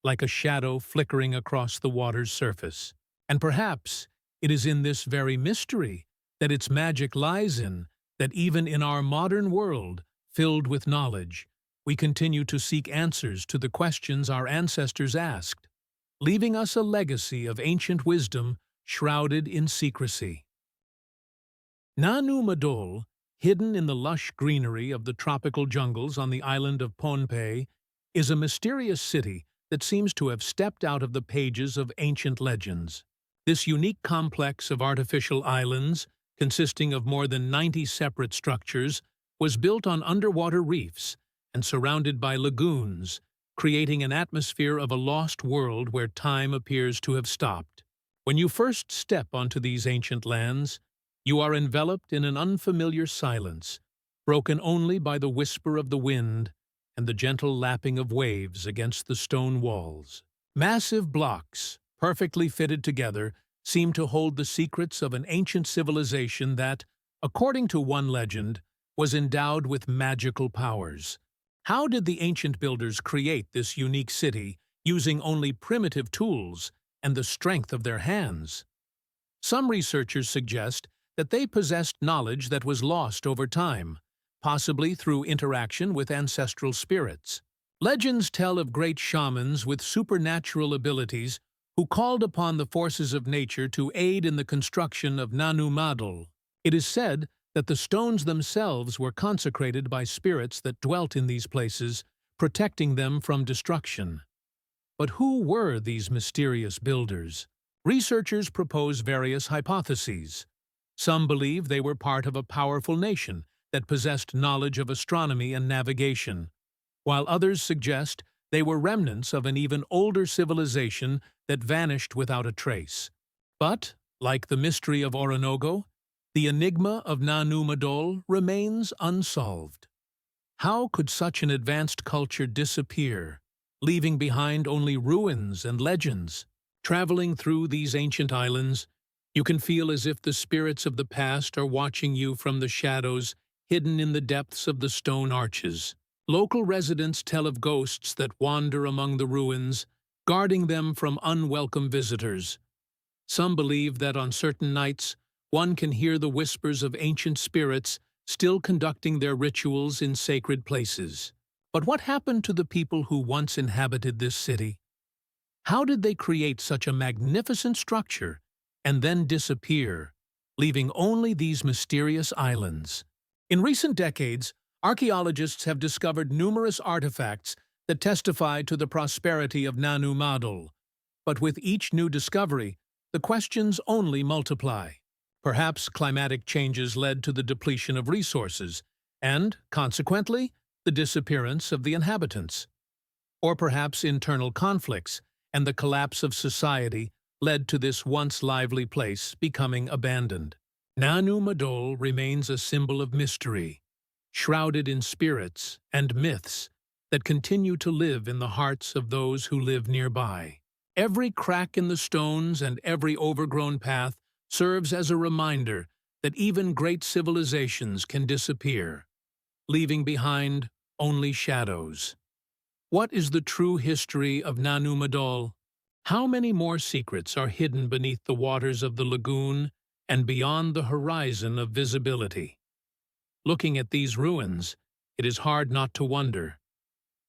Speaker 1: like a shadow flickering across the water's surface. And perhaps it is in this very mystery that its magic lies in, that even in our modern world, filled with knowledge, we continue to seek answers to the questions our ancestors asked, leaving us a legacy of ancient wisdom shrouded in secrecy. Nanu Madol, hidden in the lush greenery of the tropical jungles on the island of Pohnpei, is a mysterious city that seems to have stepped out of the pages of ancient legends. This unique complex of artificial islands, consisting of more than 90 separate structures, was built on underwater reefs and surrounded by lagoons, creating an atmosphere of a lost world where time appears to have stopped. When you first step onto these ancient lands, you are enveloped in an unfamiliar silence, broken only by the whisper of the wind and the gentle lapping of waves against the stone walls. Massive blocks, perfectly fitted together, seem to hold the secrets of an ancient civilization that, according to one legend, was endowed with magical powers. How did the ancient builders create this unique city using only primitive tools and the strength of their hands? Some researchers suggest that they possessed knowledge that was lost over time, possibly through interaction with ancestral spirits. Legends tell of great shamans with supernatural abilities who called upon the forces of nature to aid in the construction of Nanu Madol. It is said that the stones themselves were consecrated by spirits that dwelt in these places, protecting them from destruction. But who were these mysterious builders? Researchers propose various hypotheses. Some believe they were part of a powerful nation that possessed knowledge of astronomy and navigation, while others suggest they were remnants of an even older civilization that vanished without a trace. But, like the mystery of Oronogo, the enigma of Nanu Madol remains unsolved. How could such an advanced culture disappear, leaving behind only ruins and legends? Traveling through these ancient islands, you can feel as if the spirits of the past are watching you from the shadows hidden in the depths of the stone arches. Local residents tell of ghosts that wander among the ruins, guarding them from unwelcome visitors. Some believe that on certain nights, one can hear the whispers of ancient spirits still conducting their rituals in sacred places. But what happened to the people who once inhabited this city? How did they create such a magnificent structure and then disappear, leaving only these mysterious islands? In recent decades, archaeologists have discovered numerous artifacts that testify to the prosperity of Nanu Madol. But with each new discovery, the questions only multiply. Perhaps climatic changes led to the depletion of resources, and, consequently, the disappearance of the inhabitants. Or perhaps internal conflicts and the collapse of society led to this once lively place becoming abandoned. Nanu Madol remains a symbol of mystery, shrouded in spirits and myths that continue to live in the hearts of those who live nearby. Every crack in the stones and every overgrown path serves as a reminder that even great civilizations can disappear, leaving behind only shadows. What is the true history of Nanu Madol? How many more secrets are hidden beneath the waters of the lagoon and beyond the horizon of visibility? Looking at these ruins, it is hard not to wonder.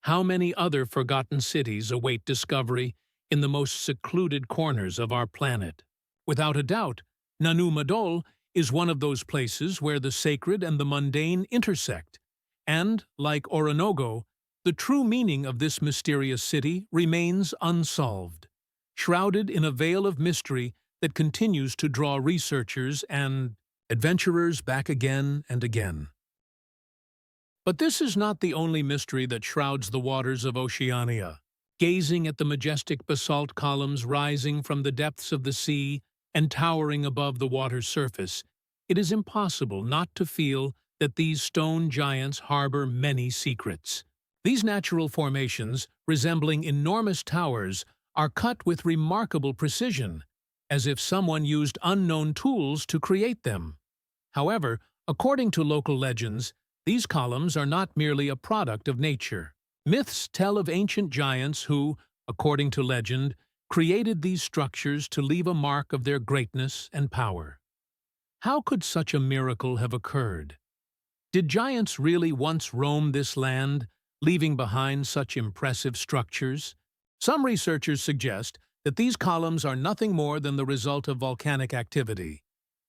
Speaker 1: How many other forgotten cities await discovery in the most secluded corners of our planet? Without a doubt, Nanu Madol is one of those places where the sacred and the mundane intersect, and, like Orinoco, the true meaning of this mysterious city remains unsolved, shrouded in a veil of mystery that continues to draw researchers and adventurers back again and again. But this is not the only mystery that shrouds the waters of Oceania. Gazing at the majestic basalt columns rising from the depths of the sea and towering above the water's surface, it is impossible not to feel that these stone giants harbor many secrets. These natural formations, resembling enormous towers, are cut with remarkable precision, as if someone used unknown tools to create them. However, according to local legends, these columns are not merely a product of nature. Myths tell of ancient giants who, according to legend, created these structures to leave a mark of their greatness and power. How could such a miracle have occurred? Did giants really once roam this land, leaving behind such impressive structures? Some researchers suggest that these columns are nothing more than the result of volcanic activity,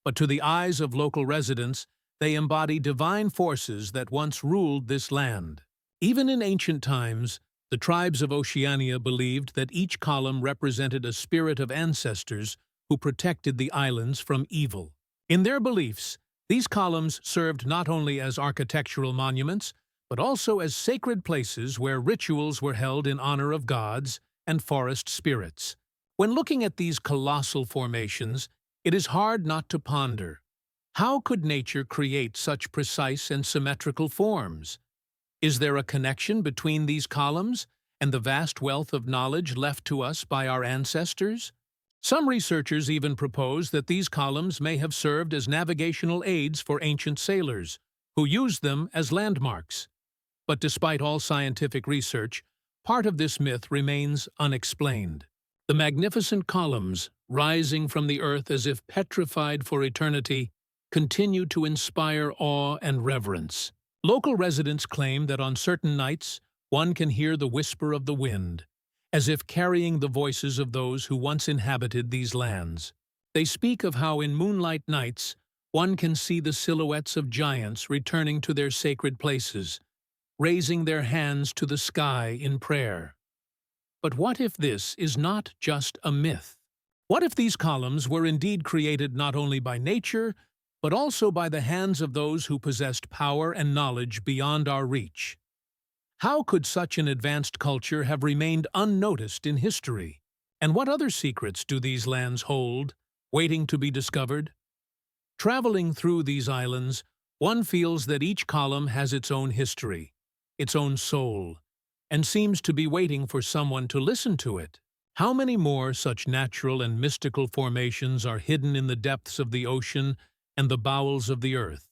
Speaker 1: but to the eyes of local residents, they embody divine forces that once ruled this land. Even in ancient times, the tribes of Oceania believed that each column represented a spirit of ancestors who protected the islands from evil. In their beliefs, these columns served not only as architectural monuments, but also as sacred places where rituals were held in honor of gods and forest spirits. When looking at these colossal formations, it is hard not to ponder. How could nature create such precise and symmetrical forms? Is there a connection between these columns and the vast wealth of knowledge left to us by our ancestors? Some researchers even propose that these columns may have served as navigational aids for ancient sailors, who used them as landmarks. But despite all scientific research, part of this myth remains unexplained. The magnificent columns, rising from the earth as if petrified for eternity, continue to inspire awe and reverence. Local residents claim that on certain nights, one can hear the whisper of the wind, as if carrying the voices of those who once inhabited these lands. They speak of how in moonlight nights, one can see the silhouettes of giants returning to their sacred places, raising their hands to the sky in prayer. But what if this is not just a myth? What if these columns were indeed created not only by nature, but also by the hands of those who possessed power and knowledge beyond our reach? How could such an advanced culture have remained unnoticed in history? And what other secrets do these lands hold, waiting to be discovered? Traveling through these islands, one feels that each column has its own history, its own soul, and seems to be waiting for someone to listen to it. How many more such natural and mystical formations are hidden in the depths of the ocean and the bowels of the earth?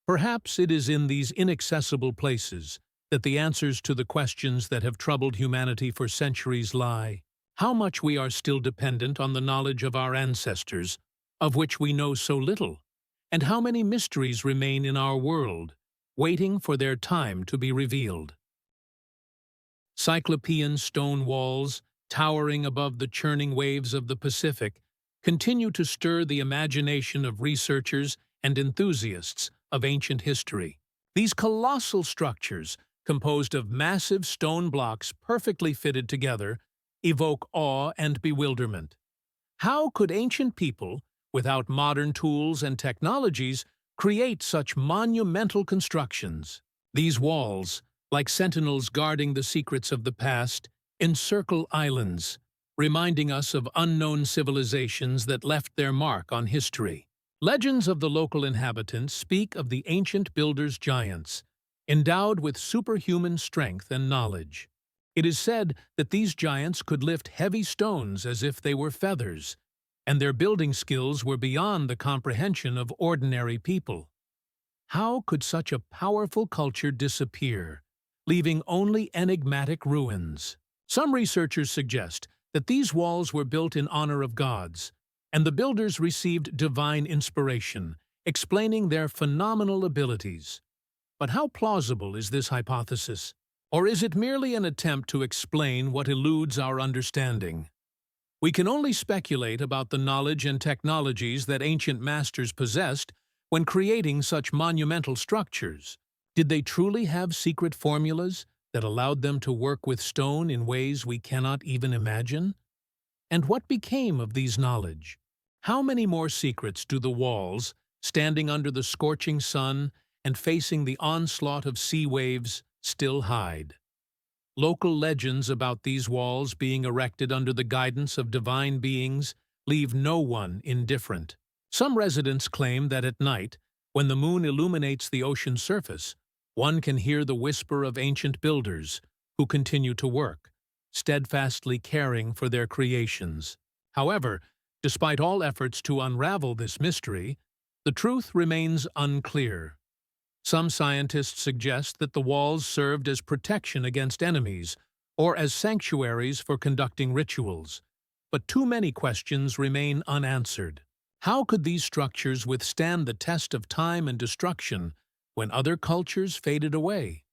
Speaker 1: Perhaps it is in these inaccessible places that the answers to the questions that have troubled humanity for centuries lie. How much we are still dependent on the knowledge of our ancestors, of which we know so little, and how many mysteries remain in our world, waiting for their time to be revealed. Cyclopean stone walls, towering above the churning waves of the Pacific, continue to stir the imagination of researchers and enthusiasts of ancient history. These colossal structures, composed of massive stone blocks perfectly fitted together, evoke awe and bewilderment. How could ancient people, without modern tools and technologies, create such monumental constructions? These walls, like sentinels guarding the secrets of the past, encircle islands, reminding us of unknown civilizations that left their mark on history. Legends of the local inhabitants speak of the ancient builders' giants, endowed with superhuman strength and knowledge. It is said that these giants could lift heavy stones as if they were feathers, and their building skills were beyond the comprehension of ordinary people. How could such a powerful culture disappear, leaving only enigmatic ruins? Some researchers suggest that these walls were built in honor of gods, and the builders received divine inspiration, explaining their phenomenal abilities. But how plausible is this hypothesis? Or is it merely an attempt to explain what eludes our understanding? We can only speculate about the knowledge and technologies that ancient masters possessed when creating such monumental structures. Did they truly have secret formulas that allowed them to work with stone in ways we cannot even imagine? And what became of these knowledge? How many more secrets do the walls, standing under the scorching sun and facing the onslaught of sea waves, still hide? Local legends about these walls being erected under the guidance of divine beings leave no one indifferent. Some residents claim that at night, when the moon illuminates the ocean surface, one can hear the whisper of ancient builders who continue to work, steadfastly caring for their creations. However, despite all efforts to unravel this mystery, the truth remains unclear. Some scientists suggest that the walls served as protection against enemies or as sanctuaries for conducting rituals, but too many questions remain unanswered. How could these structures withstand the test of time and destruction when other cultures faded away?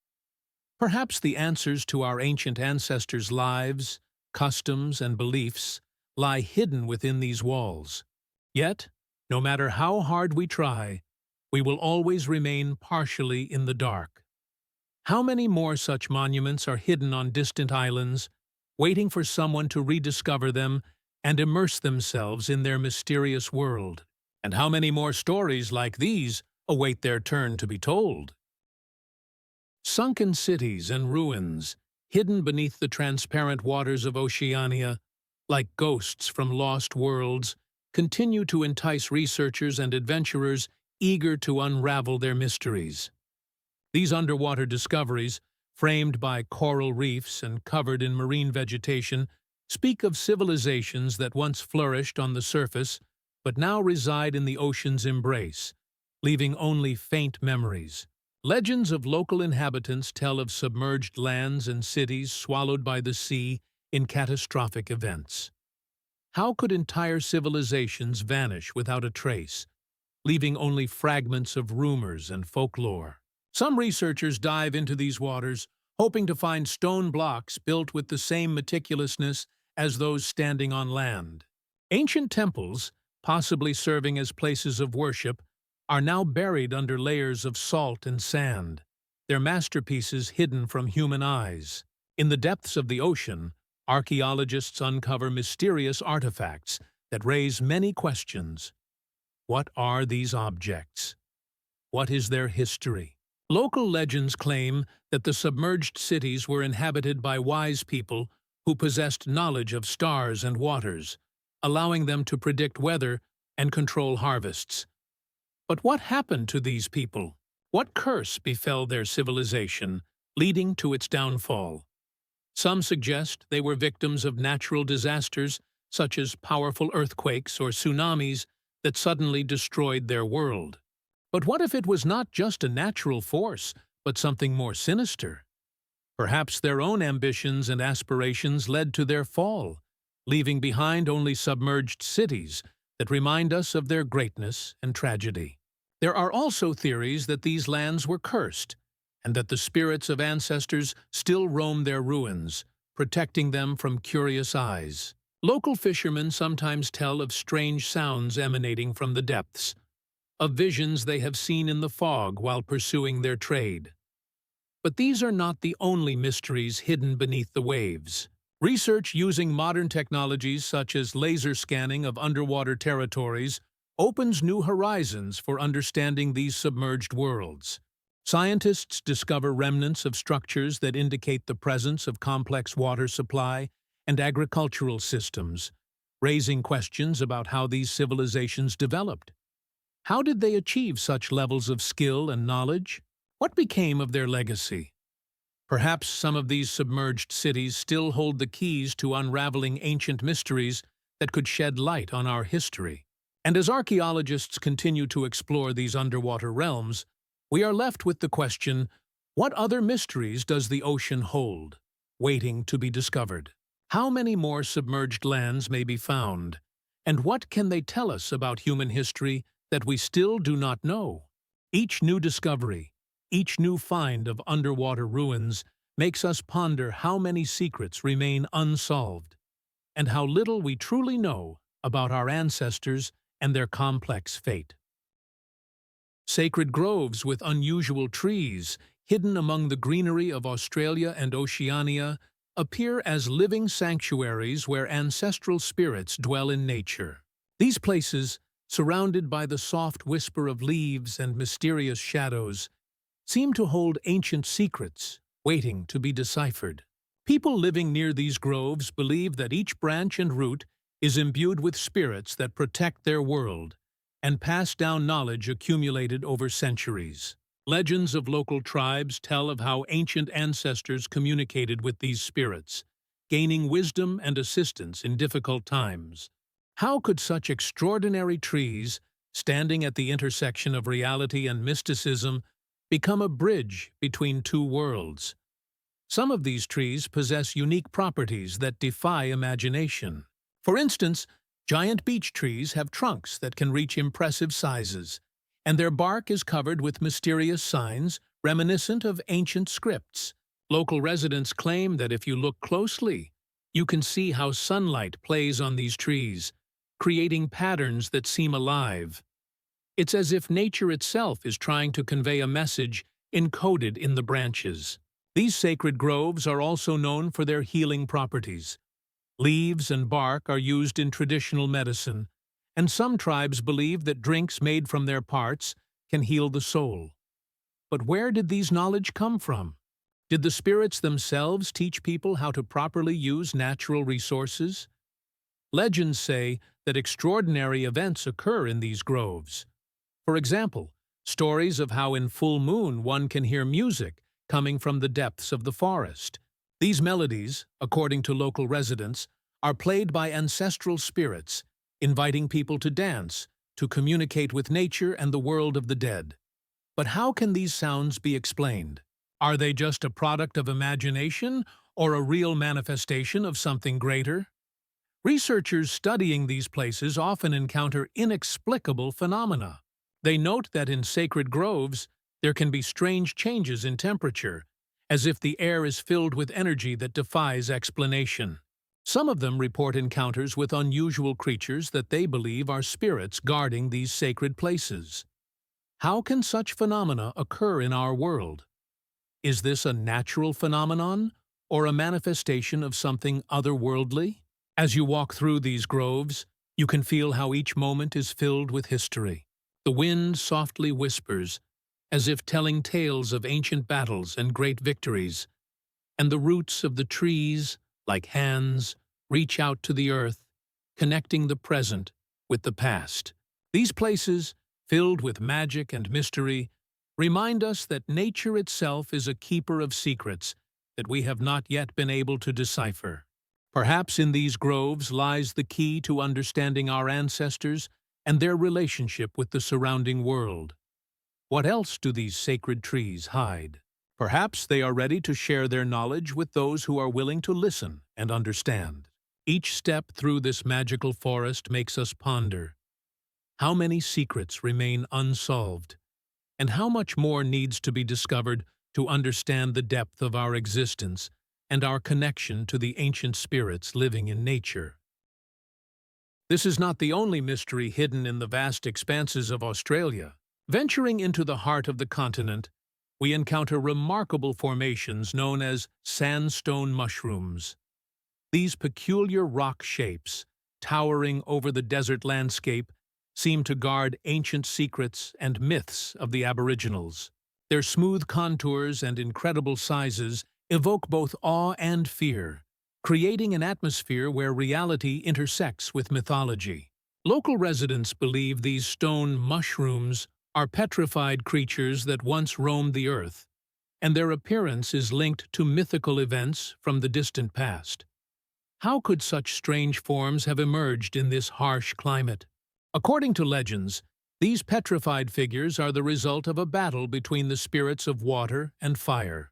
Speaker 1: Perhaps the answers to our ancient ancestors' lives, customs, and beliefs lie hidden within these walls. Yet, no matter how hard we try, we will always remain partially in the dark. How many more such monuments are hidden on distant islands, waiting for someone to rediscover them and immerse themselves in their mysterious world? And how many more stories like these await their turn to be told? Sunken cities and ruins, hidden beneath the transparent waters of Oceania, like ghosts from lost worlds, continue to entice researchers and adventurers eager to unravel their mysteries. These underwater discoveries, framed by coral reefs and covered in marine vegetation, speak of civilizations that once flourished on the surface but now reside in the ocean's embrace, leaving only faint memories. Legends of local inhabitants tell of submerged lands and cities swallowed by the sea in catastrophic events. How could entire civilizations vanish without a trace, leaving only fragments of rumors and folklore? Some researchers dive into these waters, hoping to find stone blocks built with the same meticulousness as those standing on land. Ancient temples, possibly serving as places of worship, are now buried under layers of salt and sand, their masterpieces hidden from human eyes. In the depths of the ocean, archaeologists uncover mysterious artifacts that raise many questions. What are these objects? What is their history? Local legends claim that the submerged cities were inhabited by wise people who possessed knowledge of stars and waters, allowing them to predict weather and control harvests. But what happened to these people? What curse befell their civilization, leading to its downfall? Some suggest they were victims of natural disasters, such as powerful earthquakes or tsunamis that suddenly destroyed their world. But what if it was not just a natural force, but something more sinister? Perhaps their own ambitions and aspirations led to their fall, leaving behind only submerged cities that remind us of their greatness and tragedy. There are also theories that these lands were cursed, and that the spirits of ancestors still roam their ruins, protecting them from curious eyes. Local fishermen sometimes tell of strange sounds emanating from the depths, of visions they have seen in the fog while pursuing their trade. But these are not the only mysteries hidden beneath the waves. Research using modern technologies such as laser scanning of underwater territories opens new horizons for understanding these submerged worlds. Scientists discover remnants of structures that indicate the presence of complex water supply and agricultural systems, raising questions about how these civilizations developed. How did they achieve such levels of skill and knowledge? What became of their legacy? Perhaps some of these submerged cities still hold the keys to unraveling ancient mysteries that could shed light on our history. And as archaeologists continue to explore these underwater realms, we are left with the question, what other mysteries does the ocean hold, waiting to be discovered? How many more submerged lands may be found? And what can they tell us about human history that we still do not know? Each new discovery, each new find of underwater ruins makes us ponder how many secrets remain unsolved and how little we truly know about our ancestors and their complex fate. Sacred groves with unusual trees, hidden among the greenery of Australia and Oceania, appear as living sanctuaries where ancestral spirits dwell in nature. These places, surrounded by the soft whisper of leaves and mysterious shadows, seem to hold ancient secrets waiting to be deciphered. People living near these groves believe that each branch and root is imbued with spirits that protect their world and pass down knowledge accumulated over centuries. Legends of local tribes tell of how ancient ancestors communicated with these spirits, gaining wisdom and assistance in difficult times. How could such extraordinary trees, standing at the intersection of reality and mysticism, become a bridge between two worlds? Some of these trees possess unique properties that defy imagination. For instance, giant beech trees have trunks that can reach impressive sizes, and their bark is covered with mysterious signs reminiscent of ancient scripts. Local residents claim that if you look closely, you can see how sunlight plays on these trees, creating patterns that seem alive. It's as if nature itself is trying to convey a message encoded in the branches. These sacred groves are also known for their healing properties. Leaves and bark are used in traditional medicine, and some tribes believe that drinks made from their parts can heal the soul. But where did these knowledge come from? Did the spirits themselves teach people how to properly use natural resources? Legends say that extraordinary events occur in these groves. For example, stories of how in full moon one can hear music coming from the depths of the forest. These melodies, according to local residents, are played by ancestral spirits, inviting people to dance, to communicate with nature and the world of the dead. But how can these sounds be explained? Are they just a product of imagination or a real manifestation of something greater? Researchers studying these places often encounter inexplicable phenomena. They note that in sacred groves, there can be strange changes in temperature, as if the air is filled with energy that defies explanation. Some of them report encounters with unusual creatures that they believe are spirits guarding these sacred places. How can such phenomena occur in our world? Is this a natural phenomenon or a manifestation of something otherworldly? As you walk through these groves, you can feel how each moment is filled with history. The wind softly whispers, as if telling tales of ancient battles and great victories, and the roots of the trees, like hands, reach out to the earth, connecting the present with the past. These places, filled with magic and mystery, remind us that nature itself is a keeper of secrets that we have not yet been able to decipher. Perhaps in these groves lies the key to understanding our ancestors and their relationship with the surrounding world. What else do these sacred trees hide? Perhaps they are ready to share their knowledge with those who are willing to listen and understand. Each step through this magical forest makes us ponder. How many secrets remain unsolved? And how much more needs to be discovered to understand the depth of our existence and our connection to the ancient spirits living in nature? This is not the only mystery hidden in the vast expanses of Australia. Venturing into the heart of the continent, we encounter remarkable formations known as sandstone mushrooms. These peculiar rock shapes, towering over the desert landscape, seem to guard ancient secrets and myths of the Aboriginals. Their smooth contours and incredible sizes evoke both awe and fear, creating an atmosphere where reality intersects with mythology. Local residents believe these stone mushrooms are petrified creatures that once roamed the earth, and their appearance is linked to mythical events from the distant past. How could such strange forms have emerged in this harsh climate? According to legends, these petrified figures are the result of a battle between the spirits of water and fire.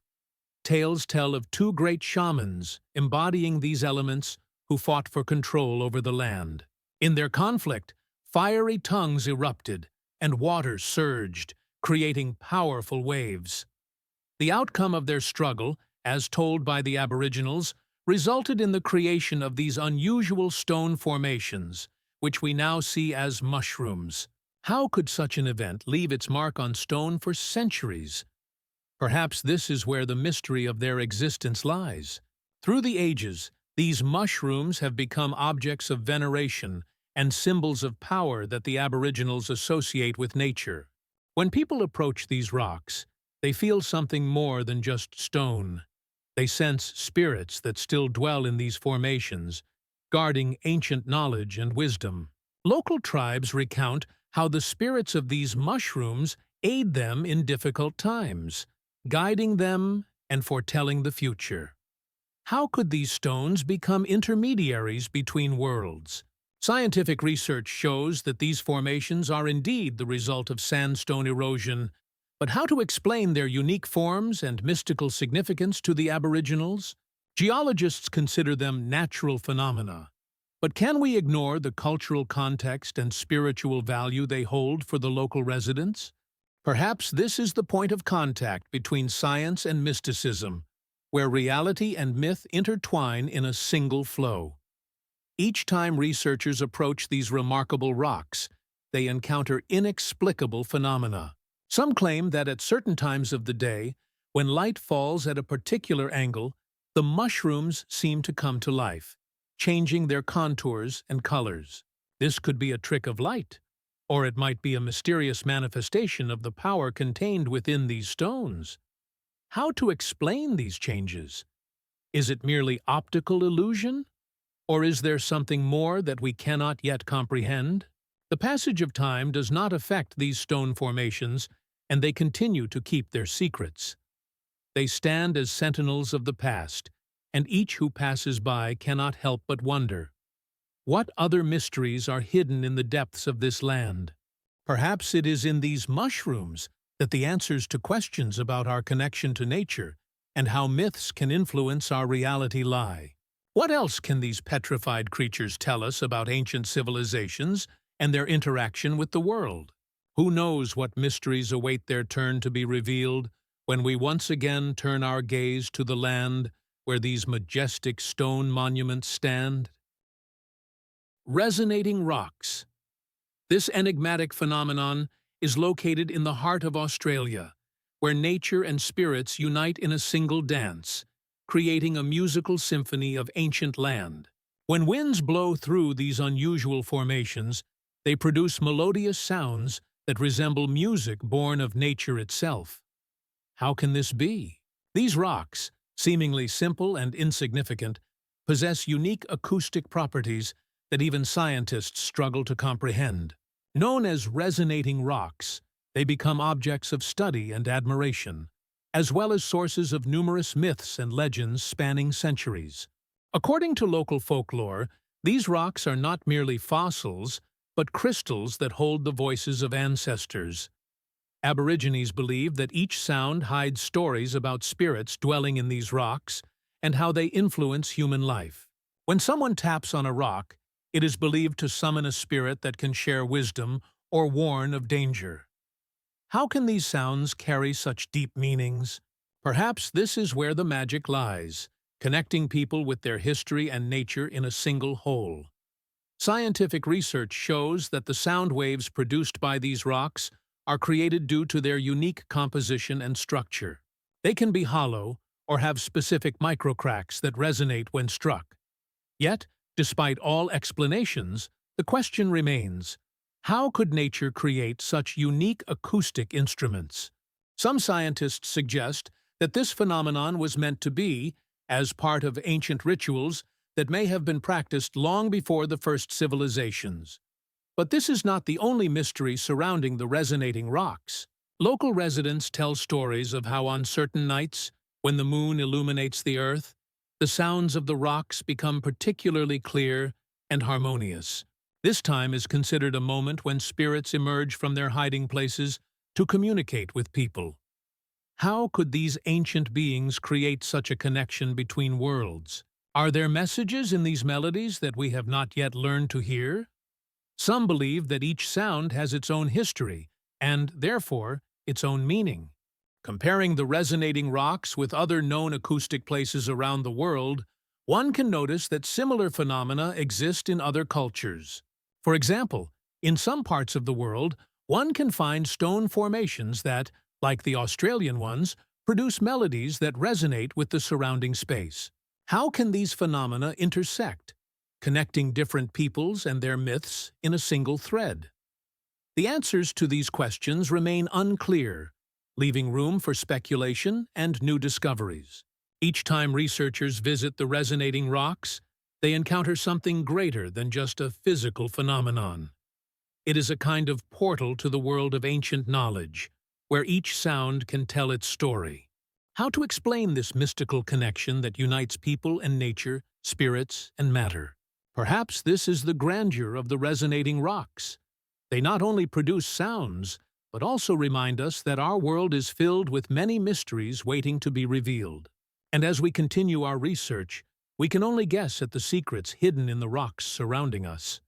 Speaker 1: Tales tell of two great shamans embodying these elements who fought for control over the land. In their conflict, fiery tongues erupted and water surged, creating powerful waves. The outcome of their struggle, as told by the Aboriginals, resulted in the creation of these unusual stone formations, which we now see as mushrooms. How could such an event leave its mark on stone for centuries? Perhaps this is where the mystery of their existence lies. Through the ages, these mushrooms have become objects of veneration and symbols of power that the Aboriginals associate with nature. When people approach these rocks, they feel something more than just stone. They sense spirits that still dwell in these formations, guarding ancient knowledge and wisdom. Local tribes recount how the spirits of these mushrooms aid them in difficult times, guiding them and foretelling the future. How could these stones become intermediaries between worlds? Scientific research shows that these formations are indeed the result of sandstone erosion, but how to explain their unique forms and mystical significance to the Aboriginals? Geologists consider them natural phenomena, but can we ignore the cultural context and spiritual value they hold for the local residents? Perhaps this is the point of contact between science and mysticism, where reality and myth intertwine in a single flow. Each time researchers approach these remarkable rocks, they encounter inexplicable phenomena. Some claim that at certain times of the day, when light falls at a particular angle, the mushrooms seem to come to life, changing their contours and colors. This could be a trick of light, or it might be a mysterious manifestation of the power contained within these stones. How to explain these changes? Is it merely optical illusion? Or is there something more that we cannot yet comprehend? The passage of time does not affect these stone formations, and they continue to keep their secrets. They stand as sentinels of the past, and each who passes by cannot help but wonder, what other mysteries are hidden in the depths of this land? Perhaps it is in these mushrooms that the answers to questions about our connection to nature and how myths can influence our reality lie. What else can these petrified creatures tell us about ancient civilizations and their interaction with the world? Who knows what mysteries await their turn to be revealed when we once again turn our gaze to the land where these majestic stone monuments stand? Resonating rocks. This enigmatic phenomenon is located in the heart of Australia, where nature and spirits unite in a single dance, creating a musical symphony of ancient land. When winds blow through these unusual formations, they produce melodious sounds that resemble music born of nature itself. How can this be? These rocks, seemingly simple and insignificant, possess unique acoustic properties that even scientists struggle to comprehend. Known as resonating rocks, they become objects of study and admiration, as well as sources of numerous myths and legends spanning centuries. According to local folklore, these rocks are not merely fossils, but crystals that hold the voices of ancestors. Aborigines believe that each sound hides stories about spirits dwelling in these rocks and how they influence human life. When someone taps on a rock, it is believed to summon a spirit that can share wisdom or warn of danger. How can these sounds carry such deep meanings? Perhaps this is where the magic lies, connecting people with their history and nature in a single whole. Scientific research shows that the sound waves produced by these rocks are created due to their unique composition and structure. They can be hollow or have specific microcracks that resonate when struck. Yet, despite all explanations, the question remains, how could nature create such unique acoustic instruments? Some scientists suggest that this phenomenon was meant to be, as part of ancient rituals that may have been practiced long before the first civilizations. But this is not the only mystery surrounding the resonating rocks. Local residents tell stories of how on certain nights, when the moon illuminates the earth, the sounds of the rocks become particularly clear and harmonious. This time is considered a moment when spirits emerge from their hiding places to communicate with people. How could these ancient beings create such a connection between worlds? Are there messages in these melodies that we have not yet learned to hear? Some believe that each sound has its own history and, therefore, its own meaning. Comparing the resonating rocks with other known acoustic places around the world, one can notice that similar phenomena exist in other cultures. For example, in some parts of the world, one can find stone formations that, like the Australian ones, produce melodies that resonate with the surrounding space. How can these phenomena intersect, connecting different peoples and their myths in a single thread? The answers to these questions remain unclear, leaving room for speculation and new discoveries. Each time researchers visit the resonating rocks, they encounter something greater than just a physical phenomenon. It is a kind of portal to the world of ancient knowledge, where each sound can tell its story. How to explain this mystical connection that unites people and nature, spirits and matter? Perhaps this is the grandeur of the resonating rocks. They not only produce sounds, but also remind us that our world is filled with many mysteries waiting to be revealed. And as we continue our research, we can only guess at the secrets hidden in the rocks surrounding us.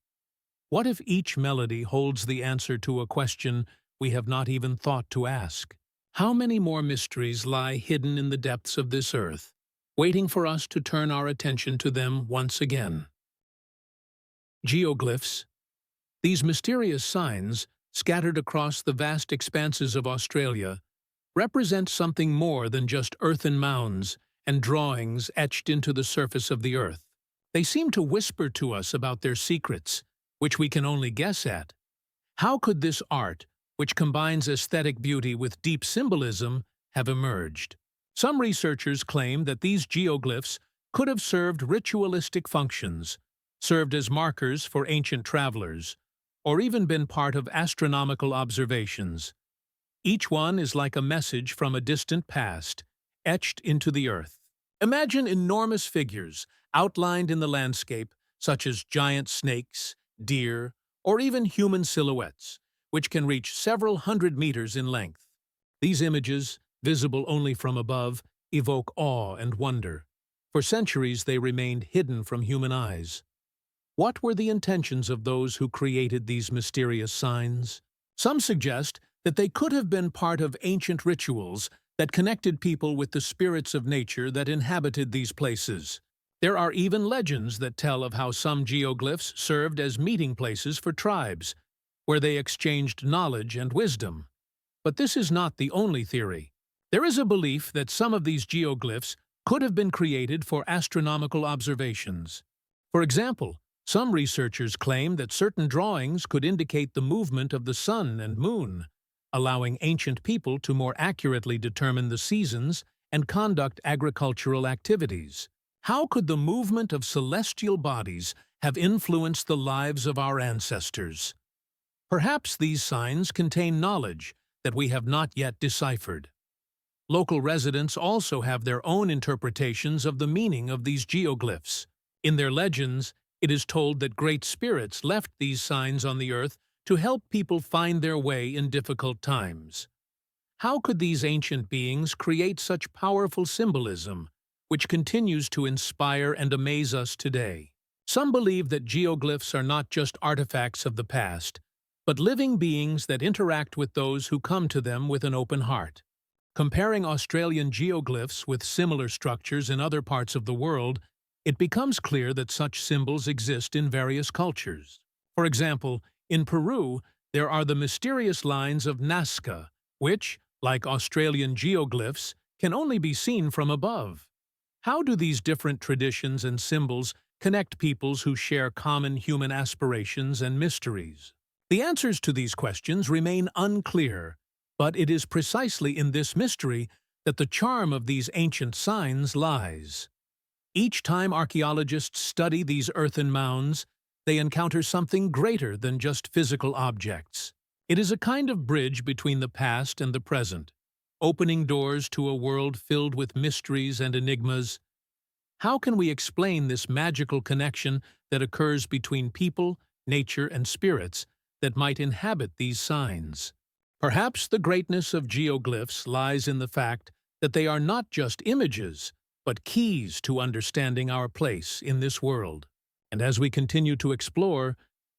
Speaker 1: What if each melody holds the answer to a question we have not even thought to ask? How many more mysteries lie hidden in the depths of this earth, waiting for us to turn our attention to them once again? Geoglyphs. These mysterious signs, scattered across the vast expanses of Australia, represent something more than just earthen mounds and drawings etched into the surface of the earth. They seem to whisper to us about their secrets, which we can only guess at. How could this art, which combines aesthetic beauty with deep symbolism, have emerged? Some researchers claim that these geoglyphs could have served ritualistic functions, served as markers for ancient travelers, or even been part of astronomical observations. Each one is like a message from a distant past, etched into the earth. Imagine enormous figures outlined in the landscape, such as giant snakes, deer, or even human silhouettes, which can reach several hundred meters in length. These images, visible only from above, evoke awe and wonder. For centuries they remained hidden from human eyes. What were the intentions of those who created these mysterious signs? Some suggest that they could have been part of ancient rituals that connected people with the spirits of nature that inhabited these places. There are even legends that tell of how some geoglyphs served as meeting places for tribes, where they exchanged knowledge and wisdom. But this is not the only theory. There is a belief that some of these geoglyphs could have been created for astronomical observations. For example, some researchers claim that certain drawings could indicate the movement of the sun and moon, allowing ancient people to more accurately determine the seasons and conduct agricultural activities. How could the movement of celestial bodies have influenced the lives of our ancestors? Perhaps these signs contain knowledge that we have not yet deciphered. Local residents also have their own interpretations of the meaning of these geoglyphs. In their legends, it is told that great spirits left these signs on the earth to help people find their way in difficult times. How could these ancient beings create such powerful symbolism, which continues to inspire and amaze us today? Some believe that geoglyphs are not just artifacts of the past, but living beings that interact with those who come to them with an open heart. Comparing Australian geoglyphs with similar structures in other parts of the world, it becomes clear that such symbols exist in various cultures. For example, in Peru, there are the mysterious lines of Nazca, which, like Australian geoglyphs, can only be seen from above. How do these different traditions and symbols connect peoples who share common human aspirations and mysteries? The answers to these questions remain unclear, but it is precisely in this mystery that the charm of these ancient signs lies. Each time archaeologists study these earthen mounds, they encounter something greater than just physical objects. It is a kind of bridge between the past and the present, opening doors to a world filled with mysteries and enigmas. How can we explain this magical connection that occurs between people, nature, and spirits that might inhabit these signs? Perhaps the greatness of geoglyphs lies in the fact that they are not just images, but keys to understanding our place in this world. And as we continue to explore,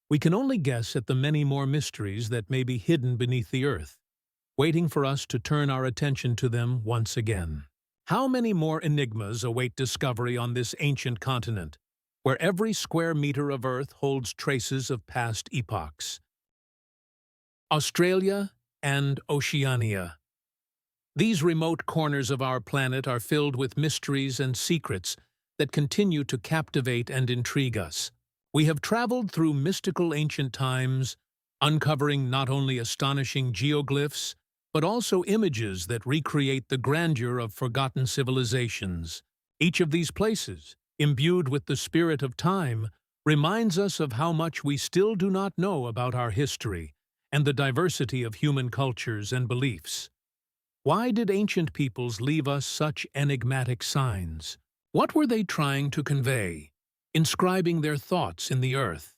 Speaker 1: we can only guess at the many more mysteries that may be hidden beneath the earth, waiting for us to turn our attention to them once again. How many more enigmas await discovery on this ancient continent, where every square meter of Earth holds traces of past epochs? Australia and Oceania. These remote corners of our planet are filled with mysteries and secrets that continue to captivate and intrigue us. We have traveled through mystical ancient times, uncovering not only astonishing geoglyphs, but also images that recreate the grandeur of forgotten civilizations. Each of these places, imbued with the spirit of time, reminds us of how much we still do not know about our history and the diversity of human cultures and beliefs. Why did ancient peoples leave us such enigmatic signs? What were they trying to convey, inscribing their thoughts in the earth?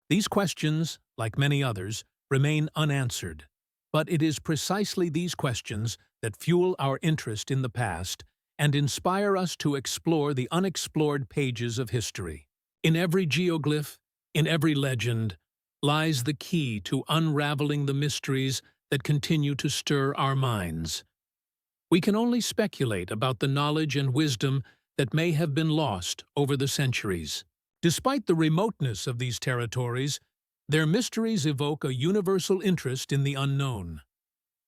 Speaker 1: These questions, like many others, remain unanswered. But it is precisely these questions that fuel our interest in the past and inspire us to explore the unexplored pages of history. In every geoglyph, in every legend, lies the key to unraveling the mysteries that continue to stir our minds. We can only speculate about the knowledge and wisdom that may have been lost over the centuries. Despite the remoteness of these territories, their mysteries evoke a universal interest in the unknown.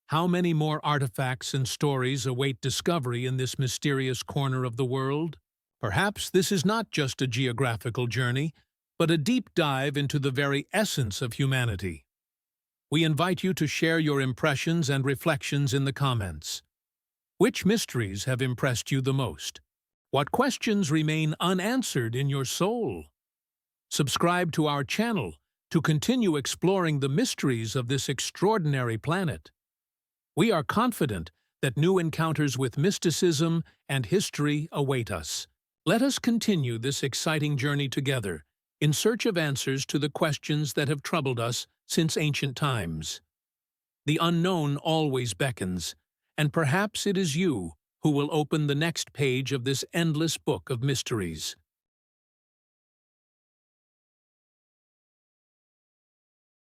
Speaker 1: How many more artifacts and stories await discovery in this mysterious corner of the world? Perhaps this is not just a geographical journey, but a deep dive into the very essence of humanity. We invite you to share your impressions and reflections in the comments. Which mysteries have impressed you the most? What questions remain unanswered in your soul? Subscribe to our channel to continue exploring the mysteries of this extraordinary planet. We are confident that new encounters with mysticism and history await us. Let us continue this exciting journey together, in search of answers to the questions that have troubled us since ancient times. The unknown always beckons, and perhaps it is you who will open the next page of this endless book of mysteries.